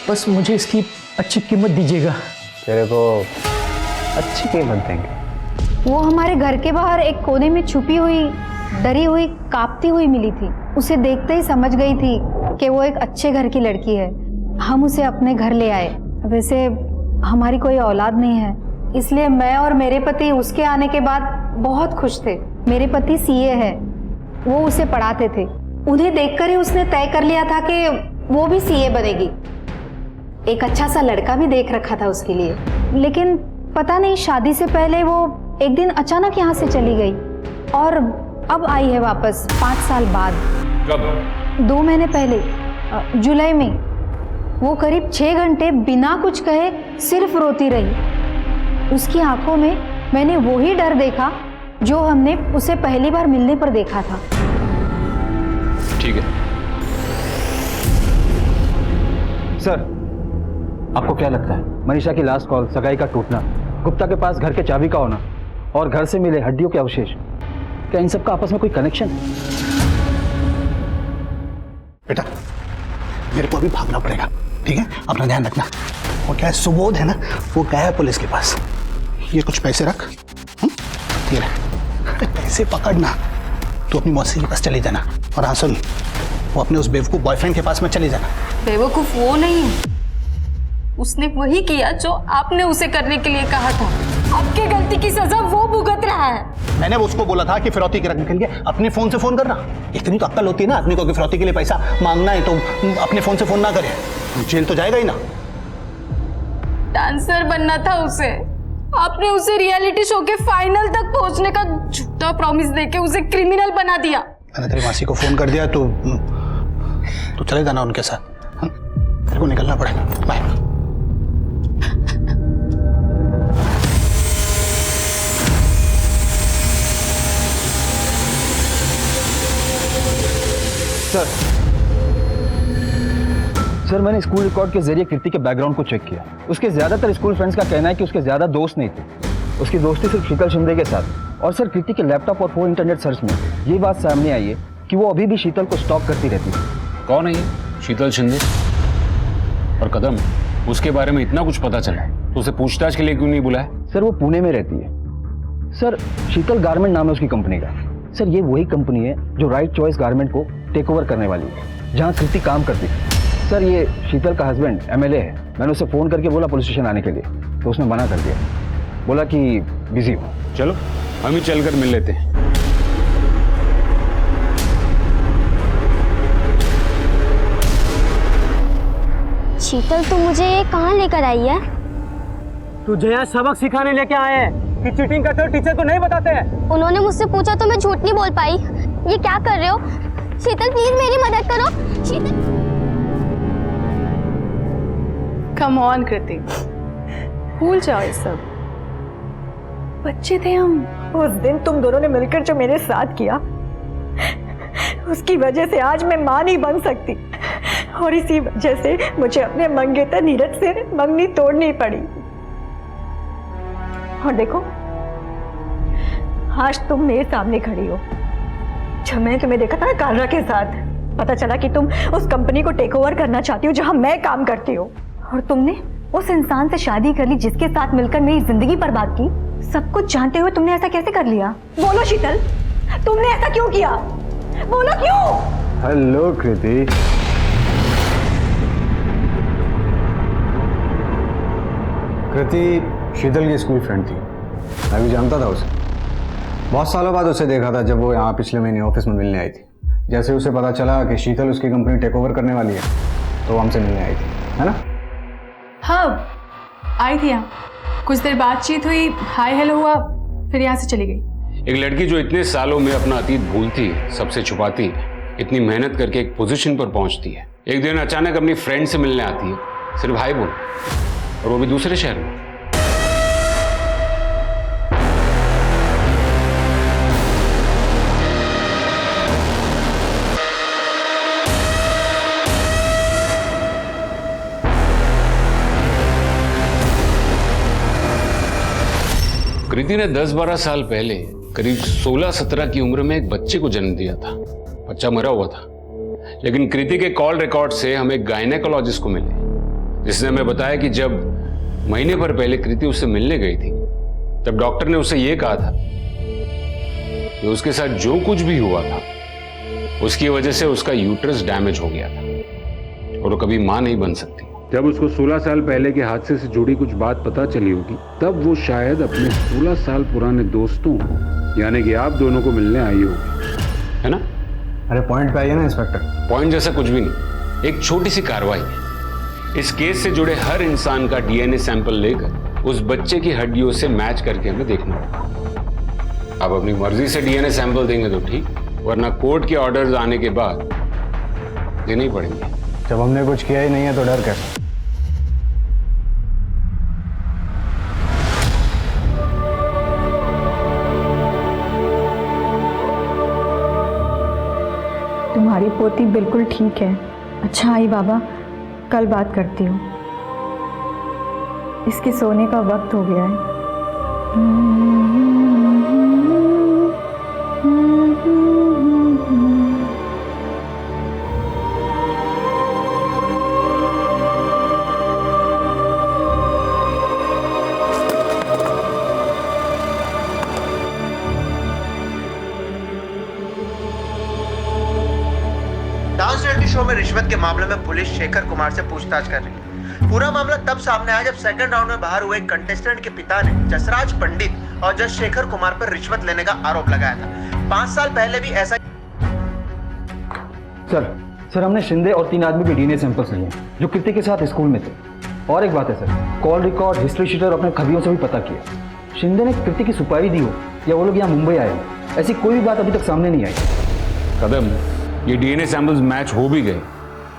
बस मुझे इसकी अच्छी कीमत दीजिएगा। तेरे को अच्छी कीमत देंगे। वो हमारे घर के बाहर एक कोने में छुपी हुई, डरी हुई, कांपती हुई मिली थी। उसे देखते ही समझ गई थी कि वो एक अच्छे घर की लड़की है। हम उसे अपने घर ले आए। वैसे हमारी कोई औलाद नहीं है, इसलिए मैं और मेरे पति उसके आने के बाद बहुत खुश थे। मेरे पति सीए है, वो उसे पढ़ाते थे। उन्हें देखकर ही उसने तय कर लिया था कि वो भी सीए बनेगी। एक अच्छा सा लड़का भी देख रखा था उसके लिए, लेकिन पता नहीं शादी से पहले वो एक दिन अचानक यहाँ से चली गई और अब आई है वापस 5 साल बाद। कब? 2 महीने पहले, जुलाई में। वो करीब 6 घंटे बिना कुछ कहे सिर्फ रोती रही। उसकी आंखों में मैंने वही डर देखा जो हमने उसे पहली बार मिलने पर देखा था। ठीक है सर, आपको क्या लगता है मनीषा की लास्ट कॉल, सगाई का टूटना, गुप्ता के पास घर के चाबी का होना और घर से मिले हड्डियों के अवशेष, क्या इन सब का आपस में कोई कनेक्शन? बेटा मेरे को अभी भागना पड़ेगा, ठीक है? अपना ध्यान रखना। और क्या है, सुबोध है ना, वो गया है पुलिस के पास। ये कुछ पैसे रख, ठीक है? अरे पैसे पकड़ना, तू अपनी मौसी के पास चली जाना। और हाँ सुन, वो अपने उस बेवकूफ बॉयफ्रेंड के पास में चली जाना। बेवकूफ वो नहीं है, उसने वही किया जो आपने उसे करने के लिए कहा था। आपकी गलती की सजा वो भुगत रहा है। मैंने उसको बोला था कि फिरौती के रखने के लिए अपने फोन से फोन करना। इतनी तो अक्ल होती है ना आदमी को कि फिरौती के लिए पैसा मांगना है तो अपने फोन से फोन ना करे, जेल तो जाएगा ही ना। डांसर बनना था उसे, आपने उसे रियलिटी शो के फाइनल तक पहुंचने का झूठा प्रॉमिस देके उसे क्रिमिनल बना दिया। मैंने तेरी मासी को फोन कर दिया तो चले जाना उनके साथ। तेरे को निकलना पड़ेगा। बाय। सर मैंने स्कूल रिकॉर्ड के जरिए कीर्ति के बैकग्राउंड को चेक किया। उसके ज्यादातर स्कूल फ्रेंड्स का कहना है कि उसके ज्यादा दोस्त नहीं थे। उसकी दोस्ती सिर्फ शीतल शिंदे के साथ। और सर कीर्ति के लैपटॉप और फोन इंटरनेट सर्च में ये बात सामने आई है कि वो अभी भी शीतल को स्टॉक करती रहती है। कौन है ये शीतल शिंदे? और कदम, उसके बारे में इतना कुछ पता चला तो उसे पूछताछ के लिए क्यों नहीं बुलाया? सर वो पुणे में रहती है। सर शीतल गारमेंट नाम है उसकी कंपनी का। सर ये वही कंपनी है जो राइट चॉइस गारमेंट को टेक ओवर करने वाली है, जहाँ कीर्ति काम करती है। सर ये शीतल का हस्बैंड एमएलए है। मैंने उसे फोन करके बोला पुलिस स्टेशन आने के लिए, तो उसने मना कर दिया, बोला कि बिजी हो। चलो हम ही चलकर मिल लेते हैं। शीतल तू मुझे ये कहाँ लेकर आई है? तुझे यहाँ सबक सिखाने लेके आए हैं कि चीटिंग करते हो टीचर को नहीं बताते हैं। उन्होंने मुझसे पूछा तो मैं झूठ नहीं बोल पाई। ये क्या कर रहे हो? शीतल प्लीज मेरी मदद करो। शीतल कम ऑन कृति, भूल जाओ ये सब। बच्चे थे हम। उस दिन तुम दोनों ने मिलकर जो मेरे साथ किया, उसकी वजह से आज मैं मां नहीं बन सकती, और इसी वजह से मुझे अपने मंगेतर नीरज से मंगनी तोड़नी पड़ी। और देखो, आज तुम मेरे सामने खड़ी हो। जब मैंने तुम्हें देखा था ना कालरा के साथ, पता चला कि तुम उस कंपनी को टेक ओवर करना चाहती हो जहां मैं काम करती हूँ, और तुमने उस इंसान से शादी कर ली जिसके साथ मिलकर मेरी जिंदगी बर्बाद की। सब कुछ जानते हुए तुमने ऐसा कैसे कर लिया? बोलो शीतल, तुमने ऐसा क्यों किया? बोलो क्यों? हेलो कृति। कृति शीतल की स्कूल फ्रेंड थी, मैं भी जानता था उसे। बहुत सालों बाद उसे देखा था जब वो यहाँ पिछले महीने ऑफिस में मिलने आई थी। जैसे उसे पता चला कि शीतल उसकी कंपनी टेक ओवर करने वाली है, तो हमसे मिलने आई थी, है ना? हाँ, आई थी यहाँ, कुछ देर बातचीत हुई, हाय हेलो हुआ, फिर यहाँ से चली गई। एक लड़की जो इतने सालों में अपना अतीत भूलती, सबसे छुपाती, इतनी मेहनत करके एक पोजीशन पर पहुंचती है, एक दिन अचानक अपनी फ्रेंड से मिलने आती है, सिर्फ भाई बोल, और वो भी दूसरे शहर में। कृति ने 10-12 साल पहले करीब 16-17 की उम्र में एक बच्चे को जन्म दिया था। बच्चा मरा हुआ था, लेकिन कृति के कॉल रिकॉर्ड से हम एक गायनेकोलॉजिस्ट को मिले, जिसने हमें बताया कि जब महीने भर पहले कृति उससे मिलने गई थी, तब डॉक्टर ने उसे यह कहा था कि उसके साथ जो कुछ भी हुआ था, उसकी वजह से उसका यूट्रस डैमेज हो गया था और वो कभी मां नहीं बन सकती। जब उसको 16 साल पहले के हादसे से जुड़ी कुछ बात पता चली होगी, तब वो शायद अपने 16 साल पुराने दोस्तों यानी कि आप दोनों को मिलने आई होगी, है ना? अरे पॉइंट पे आइए ना इंस्पेक्टर। पॉइंट जैसा कुछ भी नहीं, एक छोटी सी कार्रवाई है। इस केस से जुड़े हर इंसान का डीएनए सैंपल लेकर उस बच्चे की हड्डियों से मैच करके हमें देखना होगा। आप अपनी मर्जी से डीएनए सैंपल देंगे तो ठीक, वरना कोर्ट के ऑर्डर्स आने के बाद देने ही पड़ेंगे। जब हमने कुछ किया ही नहीं है तो डर कैसा? तुम्हारी पोती बिल्कुल ठीक है। अच्छा आई बाबा, कल बात करती हूँ, इसके सोने का वक्त हो गया है। डांस रियलिटी शो में रिश्वत के मामले में पुलिस शेखर कुमार से पूछताछ कर रही है। पूरा मामला तब सामने आया जब सेकंड राउंड में बाहर हुए एक कंटेस्टेंट के पिता ने जसराज पंडित और जज शेखर कुमार पर रिश्वत लेने का आरोप लगाया था। 5 साल पहले भी ऐसा। सर हमने शिंदे और 3 आदमी के डीएनए सैंपल्स लिए जो कृति के साथ स्कूल में थे। और एक बात है sir, call record, history sheeter अपने खबियों से भी पता किया। शिंदे ने कृति की सुपारी दी हो या वो लोग यहाँ मुंबई आए हो, ऐसी कोई भी बात अभी तक सामने नहीं आई। कदम, ये डीएनए सैंपल्स मैच हो भी गए,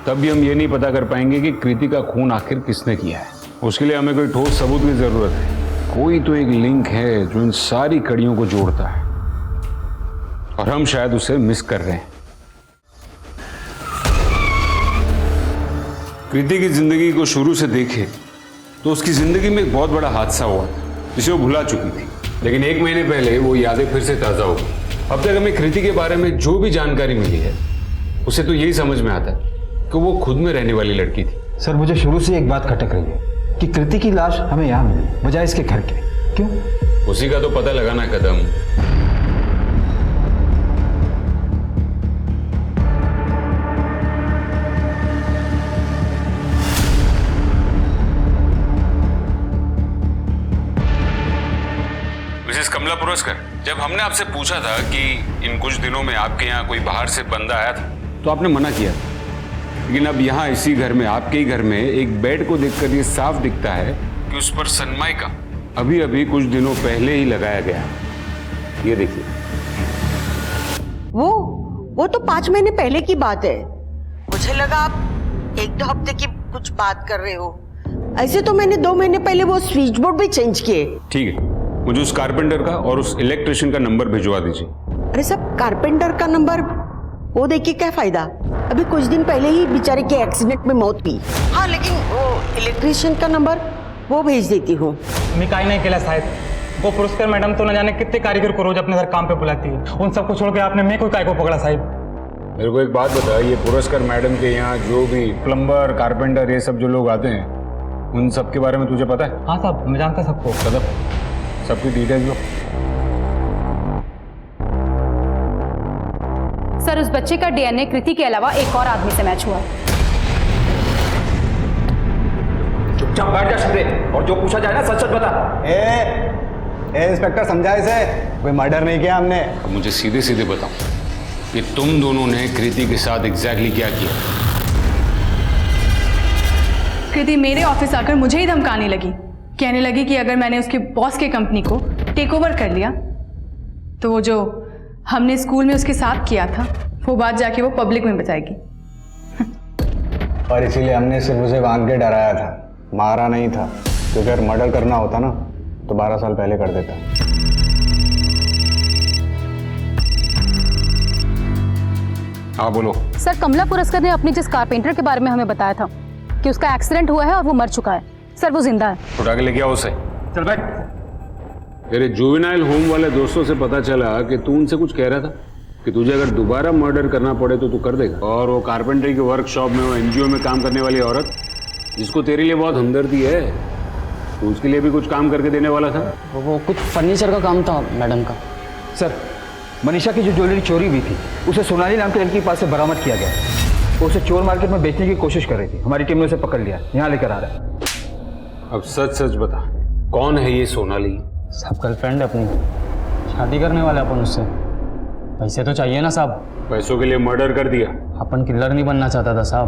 तब भी हम ये नहीं पता कर पाएंगे कि कृति का खून आखिर किसने किया है। उसके लिए हमें कोई ठोस सबूत की जरूरत है। कोई तो एक लिंक है जो इन सारी कड़ियों को जोड़ता है, और हम शायद उसे मिस कर रहे हैं। कृति की जिंदगी को शुरू से देखे तो उसकी जिंदगी में एक बहुत बड़ा हादसा हुआ था जिसे वो भुला चुकी थी, लेकिन 1 महीने पहले वो यादें फिर से ताजा हो गई। अब तक हमें कृति के बारे में जो भी जानकारी मिली है, उसे तो यही समझ में आता है कि वो खुद में रहने वाली लड़की थी। सर मुझे शुरू से एक बात खटक रही है कि कृति की लाश हमें यहाँ मिली बजाय इसके घर के। क्यों? उसी का तो पता लगाना कदम। मिसेस कमला पुरस्कार, जब हमने आपसे पूछा था कि इन कुछ दिनों में आपके यहाँ कोई बाहर से बंदा आया था, तो आपने मना किया, लेकिन अब यहाँ इसी घर में, आपके ही घर में एक बेड को देखकर ये साफ दिखता है कि उस पर सनमाइका अभी अभी कुछ दिनों पहले ही लगाया गया। ये देखिए। वो तो 5 महीने पहले की बात है। मुझे लगा आप 1-2 हफ्ते की कुछ बात कर रहे हो। ऐसे तो मैंने 2 महीने पहले वो स्विच बोर्ड भी चेंज किए। ठीक है, मुझे उस कारपेंटर का और उस इलेक्ट्रिशियन का नंबर भिजवा दीजिए। अरे सब कारपेंटर का नंबर वो देखिए क्या फायदा, अभी कुछ दिन पहले ही बेचारे के एक्सीडेंट में मौत हुई। हाँ लेकिन वो इलेक्ट्रिशियन का नंबर वो भेज देती हूँ। मी काही नाही केला साहेब, वो पुरस्कार मैडम तो न जाने कितने कारीगर को रोज अपने घर काम पे बुलाती है, उन सबको छोड़ के आपने मैं कोई काय को पकड़ा साहब। मेरे को एक बात बता, ये पुरस्कार मैडम के यहाँ जो भी प्लम्बर कारपेंटर ये सब जो लोग आते हैं उन सब के बारे में तुझे पता है? हाँ साहब, मैं जानता सबको। सबकी डिटेल्स लो। सर, उस बच्चे का डीएनए कृति के अलावा एक और आदमी से मैच हुआ है। चुपचाप बैठ जा शिंदे, और जो पूछा जाए ना सच सच बता। ए इंस्पेक्टर, समझा इसे, कोई मर्डर नहीं किया हमने। मुझे सीधे सीधे बताओ कि तुम दोनों ने कृति के साथ एग्जैक्टली क्या किया? कृति मेरे ऑफिस आकर मुझे ही धमकाने लगी, कहने लगी कि अगर मैंने उसके बॉस के कंपनी को टेक ओवर कर लिया तो वो जो हमने स्कूल में उसके साथ किया था वो बात जाके वो पब्लिक में बताएगी। और इसीलिए हमने सिर्फ उसे बांध के डराया था, मारा नहीं था, क्योंकि अगर मर्डर करना होता ना तो 12 साल पहले कर देता। हाँ बोलो। सर, कमला पुरस्कार ने अपने जिस कारपेंटर के बारे में हमें बताया था कि उसका एक्सीडेंट हुआ है और वो मर चुका है, सर वो जिंदा है। उठा के लेके आओ उसे। चल बैठ। तेरे जुवेनाइल होम वाले दोस्तों से पता चला कि तू उनसे कुछ कह रहा था कि तुझे अगर दोबारा मर्डर करना पड़े तो तू कर देगा। और वो कारपेंटरी के वर्कशॉप में, वो एनजीओ में काम करने वाली औरत जिसको तेरे लिए बहुत हमदर्दी है, तो उसके लिए भी कुछ काम करके देने वाला था। वो कुछ फर्नीचर का काम था मैडम का। सर, मनीषा की जो ज्वेलरी चोरी हुई थी उसे सोनाली नाम के लड़की के पास से बरामद किया गया। वो उसे चोर मार्केट में बेचने की कोशिश कर रही थी, हमारी टीम ने उसे पकड़ लिया, यहाँ लेकर आ रहा है। अब सच सच बता, कौन है ये सोनाली? साहब गर्लफ्रेंड है अपनी, शादी करने वाले अपन उससे। पैसे तो चाहिए ना साहब। पैसों के लिए मर्डर कर दिया? अपन किलर नहीं बनना चाहता था साहब,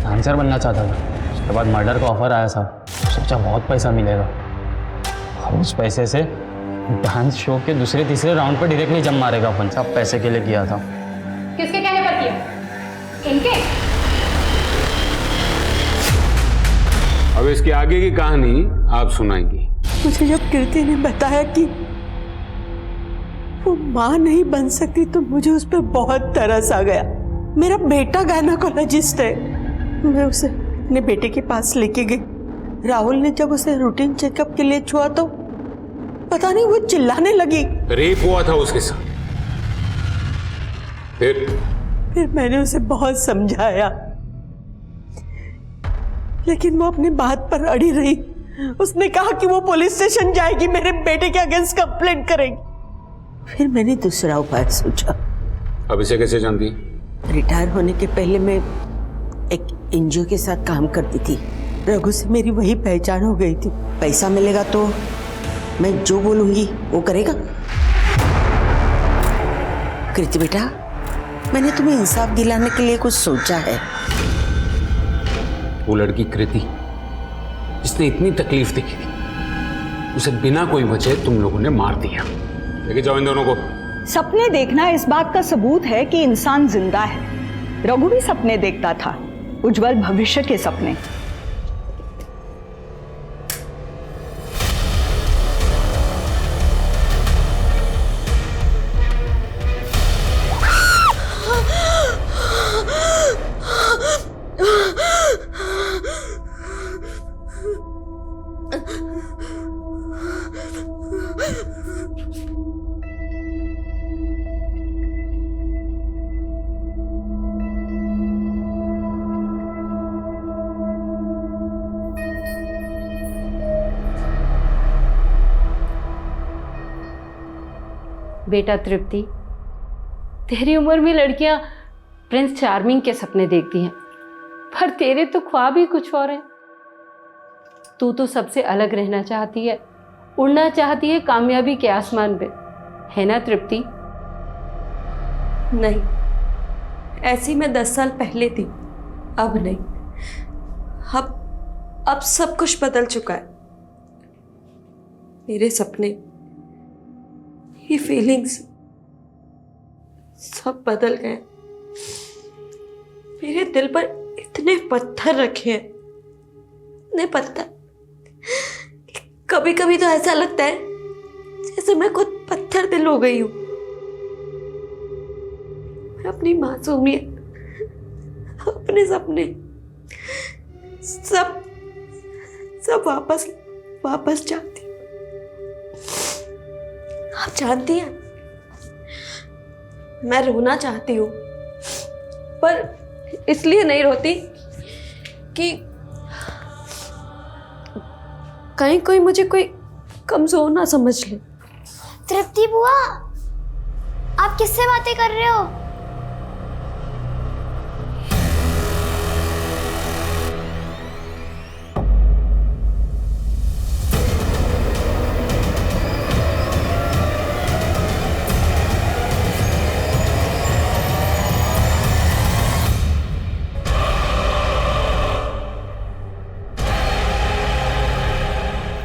डांसर बनना चाहता था। उसके बाद मर्डर का ऑफर आया साहब, सोचा बहुत पैसा मिलेगा और उस पैसे से डांस शो के दूसरे तीसरे राउंड पर डायरेक्टली जम मारेगा अपन। सब पैसे के लिए किया था। किसके कहने पर किया? इनके? अब इसके आगे की कहानी आप सुनाएंगी। मुझे जब कृति ने बताया कि वो माँ नहीं बन सकती तो मुझे उस पर बहुत तरस आ गया। मेरा बेटा गायनेकोलॉजिस्ट है, मैं उसे अपने बेटे के पास लेके गई। राहुल ने जब उसे रूटीन चेकअप के लिए छुआ तो पता नहीं वो चिल्लाने लगी। रेप हुआ था उसके साथ? फिर मैंने उसे बहुत समझाया, लेकिन वो अपनी बात पर अड़ी रही। उसने कहा कि वो पुलिस स्टेशन जाएगी, मेरे बेटे के अगेंस्ट कंप्लेंट करेगी। फिर मैंने दूसरा उपाय सोचा। अब इसे कैसे जानती? रिटायर होने के पहले मैं एक एनजीओ के साथ काम करती थी। रघु से मेरी वही पहचान हो गई थी। पैसा मिलेगा तो मैं जो बोलूंगी वो करेगा। कृति बेटा, मैंने तुम्हें इंसाफ दिलाने के लिए कुछ सोचा है। वो लड़की कृति जिसने इतनी तकलीफ देखी थी, उसे बिना कोई वजह तुम लोगों ने मार दिया। लेके जाओ इन दोनों को। सपने देखना इस बात का सबूत है कि इंसान जिंदा है। रघु भी सपने देखता था, उज्जवल भविष्य के सपने। बेटा तृप्ति, तेरी उम्र में लड़कियां प्रिंस चार्मिंग के सपने देखती हैं, पर तेरे तो ख्वाब ही कुछ और हैं। तू तो सबसे अलग रहना चाहती है, उड़ना चाहती है कामयाबी के आसमान पे, है ना तृप्ति? नहीं, ऐसी मैं 10 साल पहले थी, अब नहीं। अब सब कुछ बदल चुका है। मेरे सपने, ये फीलिंग्स सब बदल गए। मेरे दिल पर इतने पत्थर रखे हैं, इतने पत्थर। कभी कभी तो ऐसा लगता है जैसे मैं खुद पत्थर दिल हो गई हूँ। मैं अपनी मासूमियत, अपने सपने सब वापस चाहती हूँ। आप जानती हैं, मैं रोना चाहती हूँ, पर इसलिए नहीं रोती कि कहीं कोई मुझे कोई कमजोर ना समझ ले। तृप्ति बुआ, आप किससे बातें कर रहे हो?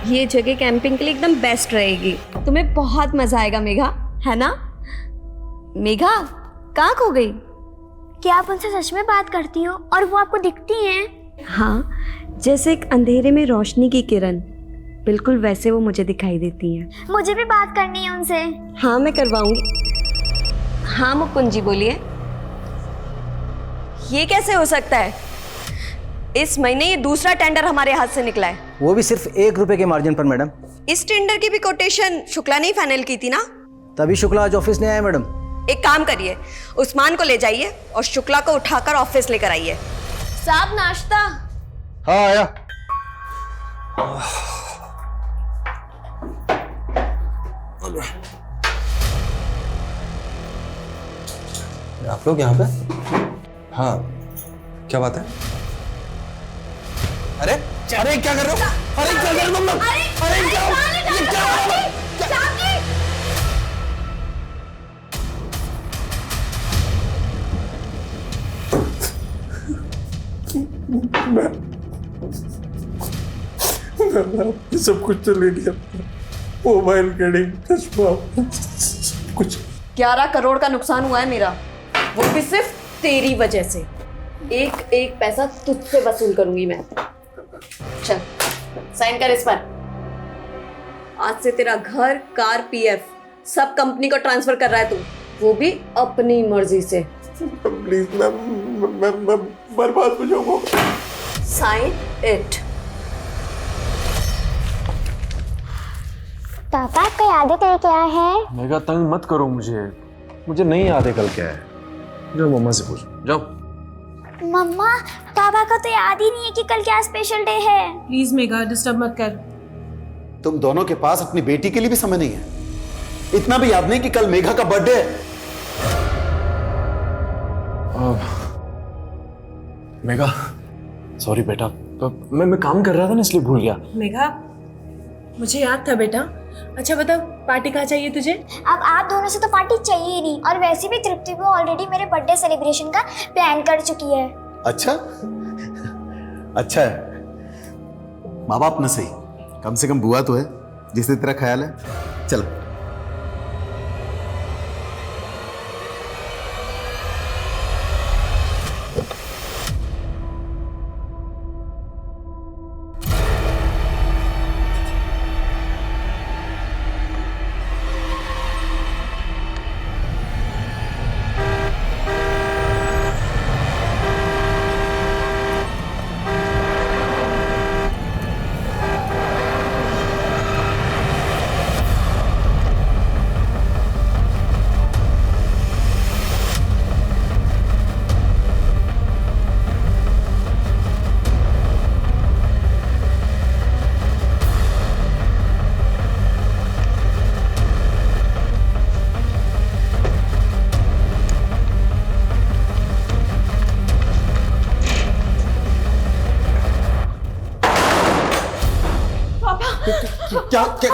ये जगह कैंपिंग के लिए एकदम बेस्ट रहेगी। तुम्हें बहुत मजा आएगा मेघा, है ना? मेघा कहाँ खो गई? क्या आप उनसे सच में बात करती हो और वो आपको दिखती हैं? हाँ, जैसे एक अंधेरे में रोशनी की किरण, बिल्कुल वैसे वो मुझे दिखाई देती हैं। मुझे भी बात करनी है उनसे। हाँ, मैं करवाऊंगी। हाँ मुकुंद जी बोलिए। ये कैसे हो सकता है? इस महीने ये दूसरा टेंडर हमारे हाथ से निकला है। वो भी सिर्फ 1 रुपए के मार्जिन पर मैडम। इस टेंडर की भी कोटेशन शुक्ला ने ही फाइनल की थी ना? तभी शुक्ला आज ऑफिस नहीं आया मैडम। एक काम करिए, उस्मान को ले जाइए और शुक्ला को उठाकर ऑफिस लेकर आइए। साहब नाश्ता। हाँ आया। आप लोग यहाँ पे? हाँ, क्या बात है? अरे अरे क्या कर रहे हो? अरे क्या कर रहे हो तुम लोग? अरे क्या? मैं सब कुछ तो ले लिया, मोबाइल, घड़ी, चश्मा, कुछ। 11 करोड़ का नुकसान हुआ है मेरा, वो भी सिर्फ तेरी वजह से। एक एक पैसा तुझसे वसूल करूंगी मैं। चल साइन कर इस पर। आज से तेरा घर, कार, पीएफ सब कंपनी को ट्रांसफर कर रहा है तू, वो भी अपनी मर्जी से। प्लीज मैं बर्बाद हो जाऊंगा। Sign it. पापा आपको याद है कल क्या है? मेघा तंग मत करो मुझे नहीं याद है कल क्या है। जाओ मम्मा से पूछो, जाओ। मम्मा, पापा को तो याद ही नहीं है कि कल क्या स्पेशल डे है। प्लीज मेघा डिस्टर्ब मत कर। तुम दोनों के पास अपनी बेटी के लिए भी समय नहीं है। इतना भी याद नहीं कि कल मेघा का बर्थडे है। मेघा सॉरी बेटा, तो मैं काम कर रहा था ना इसलिए भूल गया। मेघा मुझे याद था बेटा। अच्छा बता, पार्टी कहाँ चाहिए तुझे? अब आप दोनों से तो पार्टी चाहिए ही नहीं, और वैसे भी तृप्ति को ऑलरेडी मेरे बर्थडे सेलिब्रेशन का प्लान कर चुकी है। अच्छा अच्छा है, माँ बाप न सही, कम से कम बुआ तो है जिससे तेरा ख्याल है। चल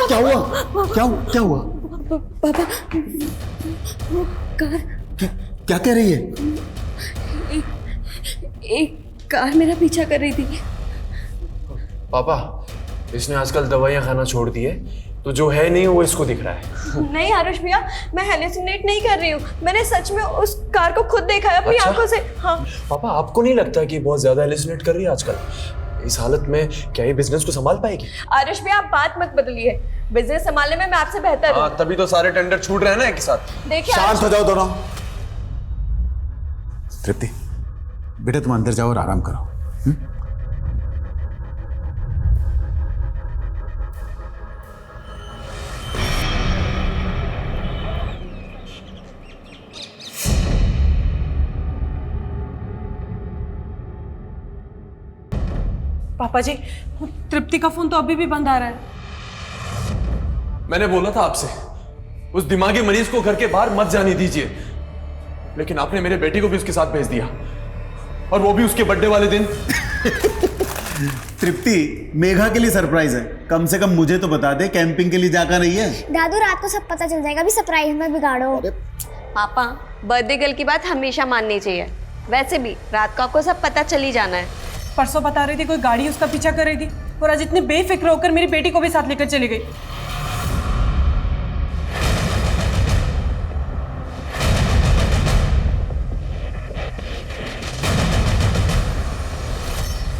क्या हुआ? क्या हुआ? पापा वो कार। क्या कह रही है? एक कार मेरा पीछा कर रही थी। पापा, इसने आजकल दवाइयाँ खाना छोड़ दी है, तो जो है नहीं वो इसको दिख रहा है। नहीं आरुष भैया, मैं हेलुसिनेट नहीं कर रही हूँ, मैंने सच में उस कार को खुद देखा है अपनी आंखों से। हाँ पापा, आपको नहीं लगता कि बहुत ज्यादा हेलुसिनेट कर रही है आजकल? इस हालत में क्या ये बिजनेस को संभाल पाएगी? आरुष भी आप बात मत बदलिए, बिजनेस संभालने में मैं आपसे बेहतर हूँ। तभी तो सारे टेंडर छूट रहे हैं ना एक साथ। देखिए शांत हो जाओ दोनों। तृप्ति बेटा तुम अंदर जाओ और आराम करो। पापा जी, तृप्ति का फोन तो अभी भी बंद आ रहा है। मैंने बोला था आपसे उस दिमागी मरीज को घर के बाहर मत जाने दीजिए, लेकिन आपने मेरे बेटी को भी उसके साथ भेज दिया, और वो भी उसके बर्थडे वाले दिन। तृप्ति मेघा के लिए सरप्राइज है, कम से कम मुझे तो बता दे, कैंपिंग के लिए जाकर रही है। दादू रात को सब पता चल जाएगा, अभी सरप्राइज में बिगाड़ो। पापा, बर्थडे गर्ल की बात हमेशा माननी चाहिए। वैसे भी रात को आपको सब पता चल ही जाना है। परसों बता रही थी कोई गाड़ी उसका पीछा कर रही थी, और आज इतनी बेफिक्र होकर मेरी बेटी को भी साथ लेकर चली गई।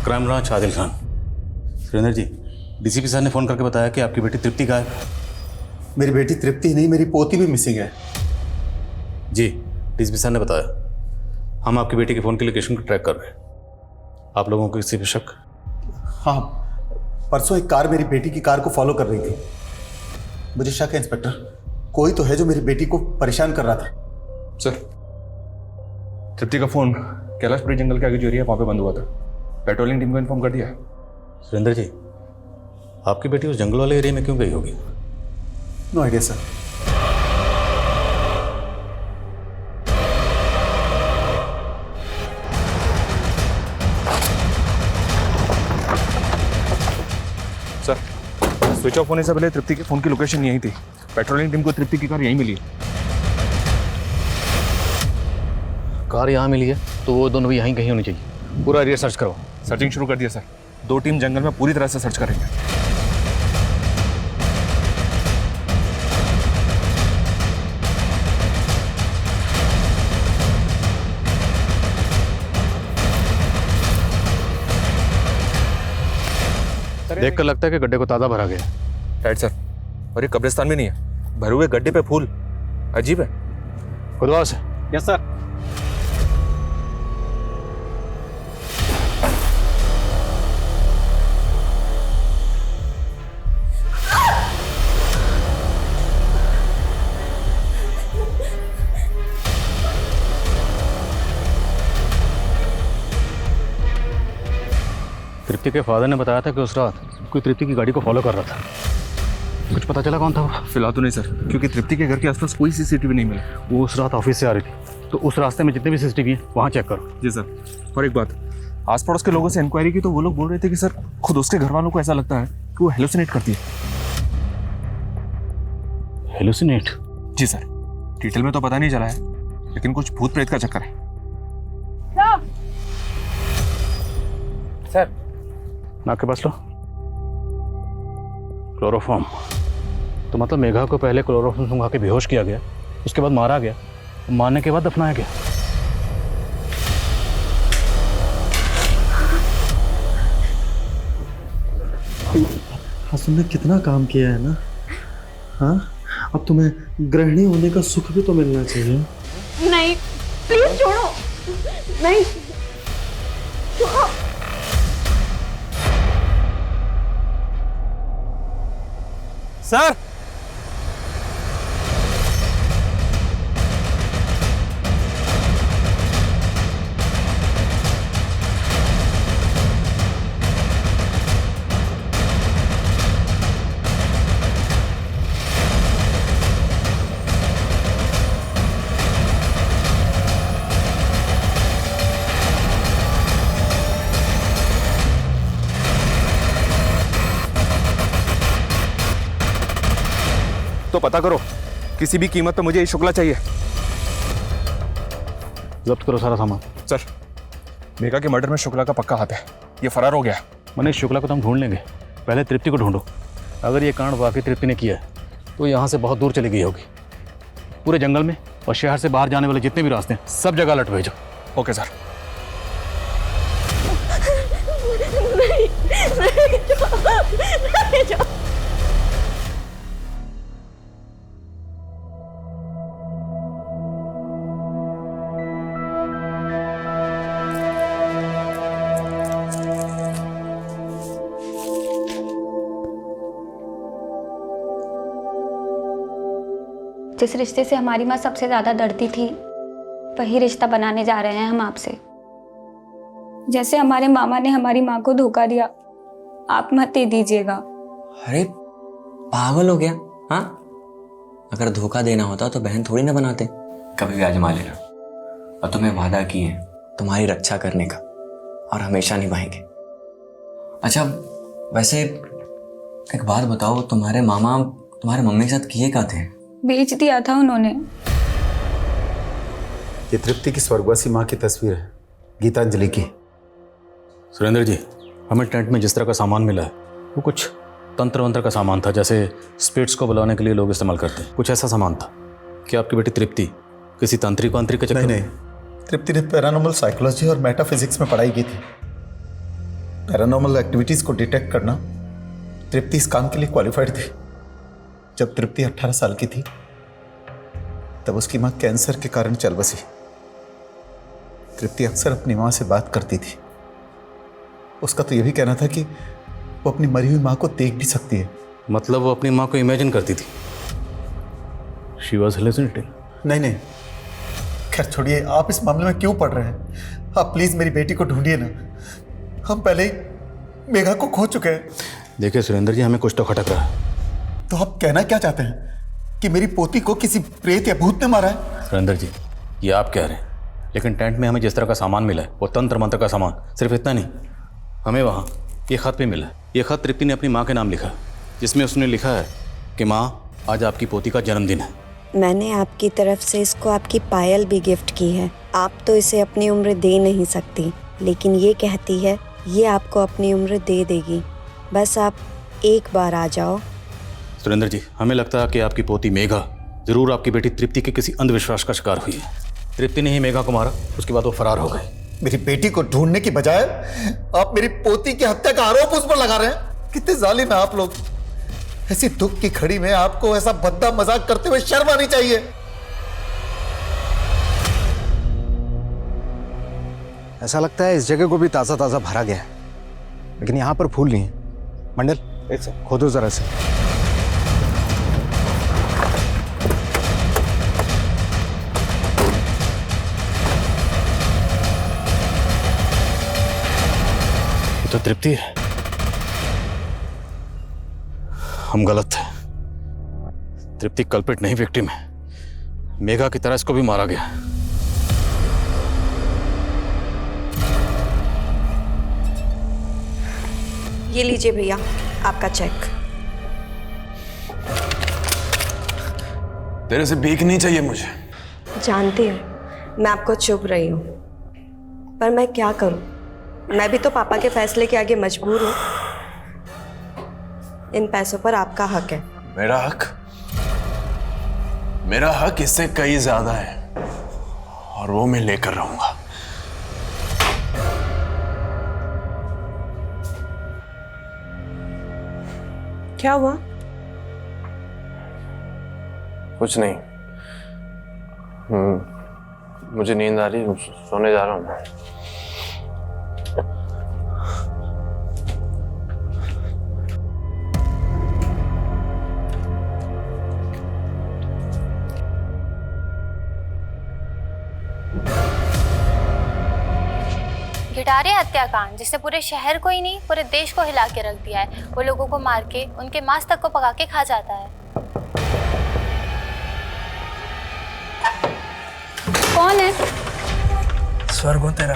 Crime branch Adil Khan. Surendra ji, DCP साहब ने फोन करके बताया कि आपकी बेटी तृप्ति गायब है। मेरी बेटी तृप्ति नहीं, मेरी पोती भी मिसिंग है। जी, डीसीपी साहब ने बताया। हम आपकी बेटी के फोन की लोकेशन को ट्रैक कर रहे हैं। आप लोगों को किसी पे शक? हाँ, परसों एक कार मेरी बेटी की कार को फॉलो कर रही थी। मुझे शक है इंस्पेक्टर, कोई तो है जो मेरी बेटी को परेशान कर रहा था। सर, तृप्ति का फोन कैलाशपुरी जंगल के आगे जो एरिया है वहां पे बंद हुआ था। पेट्रोलिंग टीम को इन्फॉर्म कर दिया है। सुरेंद्र जी, आपकी बेटी उस जंगल वाले एरिया में क्यों गई होगी? No idea sir. Sir, switch off होने से पहले तृप्ति के फोन की लोकेशन यही थी। पेट्रोलिंग टीम को तृप्ति की कार यहीं मिली। कार यहाँ मिली है तो वो दोनों भी यहीं कहीं होनी चाहिए। पूरा एरिया सर्च करो। सर्चिंग शुरू कर दिया सर। 2 टीम जंगल में पूरी तरह से सर्च करेंगे। देखकर लगता है कि गड्ढे को ताज़ा भरा गया। राइट सर, और ये कब्रिस्तान भी नहीं है, भरे हुए गड्ढे पे फूल। अजीब है। खुदवा से। Yes sir. तृप्ति के फादर ने बताया था कि उस रात कोई तृप्ति की गाड़ी को फॉलो कर रहा था। कुछ पता चला कौन था वो? फिलहाल तो नहीं सर, क्योंकि तृप्ति के घर के आसपास कोई सीसीटीवी नहीं मिला। वो उस रात ऑफिस से आ रही थी, तो उस रास्ते में जितने भी सीसीटीवी हैं वहाँ चेक करो। जी सर। और एक बात, आस पड़ोस के लोगों से इंक्वायरी की तो वो लोग बोल रहे थे कि सर खुद उसके घर वालों को ऐसा लगता है कि वो हेलुसिनेट करती है। हेलुसिनेट? जी सर, डिटेल में तो पता नहीं चला है, लेकिन कुछ भूत प्रेत का चक्कर है। सर, नाक के पास लो। क्लोरोफॉर्म। तो मतलब मेघा को पहले क्लोरोफॉर्म सुंघा के बेहोश किया गया, उसके बाद मारा गया, मारने के बाद दफनाया गया। तुमने कितना काम किया है ना। हाँ, अब तुम्हें गृहिणी होने का सुख भी तो मिलना चाहिए। नहीं, प्लीज छोड़ो। नहीं, छोड़ो। सर, तो पता करो, किसी भी कीमत पे मुझे ये शुक्ला चाहिए। जब्त करो सारा सामान। सर, मेघा के मर्डर में शुक्ला का पक्का हाथ है, ये फरार हो गया। मनीष, शुक्ला को तो हम ढूंढ लेंगे, पहले तृप्ति को ढूंढो। अगर ये कांड वाकई तृप्ति ने किया है तो यहाँ से बहुत दूर चली गई होगी। पूरे जंगल में और शहर से बाहर जाने वाले जितने भी रास्ते हैं सब जगह अलर्ट भेजो। Okay sir. नहीं। जिस रिश्ते से हमारी माँ सबसे ज़्यादा डरती थी वही रिश्ता बनाने जा रहे हैं हम आपसे। जैसे हमारे मामा ने हमारी माँ को धोखा दिया, आप मत दे दीजिएगा। अरे पागल हो गया? हाँ, अगर धोखा देना होता तो बहन थोड़ी ना बनाते। कभी भी आजमा लेना, और तुम्हें वादा किए तुम्हारी रक्षा करने का और हमेशा निभाएंगे। अच्छा वैसे एक बात बताओ, तुम्हारे मामा तुम्हारे मम्मी के साथ किए क्या थे? बेच दिया था उन्होंने। ये तृप्ति की स्वर्गवासी माँ की तस्वीर है, गीतांजलि की। सुरेंद्र जी, हमें टेंट में जिस तरह का सामान मिला है वो कुछ तंत्र वंत्र का सामान था, जैसे स्पिरिट्स को बुलाने के लिए लोग इस्तेमाल करते हैं, कुछ ऐसा सामान था। क्या आपकी बेटी तृप्ति किसी तांत्रिक वांत्रिक के चक्कर? नहीं, तृप्ति ने पैरानॉर्मल साइकोलॉजी और मेटाफिजिक्स में पढ़ाई की थी। पैरानॉर्मल एक्टिविटीज को डिटेक्ट करना तृप्ति इस काम के लिए क्वालिफाइड थी। जब तृप्ति 18 साल की थी तब उसकी माँ कैंसर के कारण चल बसी। तृप्ति अक्सर अपनी माँ से बात करती थी। उसका तो यह भी कहना था कि वो अपनी मरी हुई माँ को देख भी सकती है। मतलब वो अपनी माँ को इमेजिन करती थी? She was hallucinating? नहीं, खैर छोड़िए, आप इस मामले में क्यों पढ़ रहे हैं? आप प्लीज मेरी बेटी को ढूंढिए ना, हम पहले ही मेघा को खो चुके हैं। देखिए सुरेंद्र जी, हमें कुछ तो खटक रहा है। तो आप कहना क्या चाहते हैं कि मेरी पोती को किसी प्रेत या भूत ने मारा है? सुरेंद्र जी, ये आप कह रहे हैं, लेकिन टेंट में हमें जिस तरह का सामान मिला है वो तंत्र मंत्र का सामान। सिर्फ इतना नहीं, हमें वहाँ ये खत भी मिला है। ये खत तृप्ति ने अपनी माँ के नाम लिखा, जिसमें उसने लिखा है कि माँ, आज आपकी पोती का जन्मदिन है। मैंने आपकी तरफ से इसको आपकी पायल भी गिफ्ट की है। आप तो इसे अपनी उम्र दे नहीं सकती, लेकिन ये कहती है ये आपको अपनी उम्र दे देगी। बस आप एक बार आ जाओ। सुरेंद्र जी, हमें लगता है कि आपकी पोती मेघा जरूर आपकी बेटी तृप्ति के किसी अंधविश्वास का शिकार हुई है। तृप्ति ने ही मेघा को मारा, उसके बाद वो फरार हो गए। मेरी बेटी को ढूंढने की बजाय आप मेरी पोती की हत्या का आरोप उस पर लगा रहे हैं। कितने जालिम हैं आप लोग। ऐसी दुख की खड़ी में आपको ऐसा भद्दा मजाक करते हुए शर्म आनी चाहिए। ऐसा लगता है इस जगह को भी ताजा ताजा भरा गया है, लेकिन यहाँ पर फूल नहीं है। मंडल, एक से खोदो जरा से। ये तो तृप्ति है। हम गलत थे। तृप्ति कल्पित नहीं, विक्टिम है। मेघा की तरह इसको भी मारा गया। ये लीजिए भैया आपका चेक। तेरे से भीख नहीं चाहिए मुझे। जानती हूँ मैं आपको चुभ रही हूँ, पर मैं क्या करूँ? मैं भी तो पापा के फैसले के आगे मजबूर हूँ। इन पैसों पर आपका हक है। मेरा हक? मेरा हक इससे कई ज्यादा है, और वो मैं लेकर रहूंगा। क्या हुआ? कुछ नहीं, मुझे नींद आ रही है, सोने जा रहा हूँ। गिटारे हत्याकांड, जिसने पूरे शहर को ही नहीं पूरे देश को हिला के रख दिया है। वो लोगों को मार के उनके मांस तक को पका के खा जाता है। कौन है? स्वर्ग हो तेरा।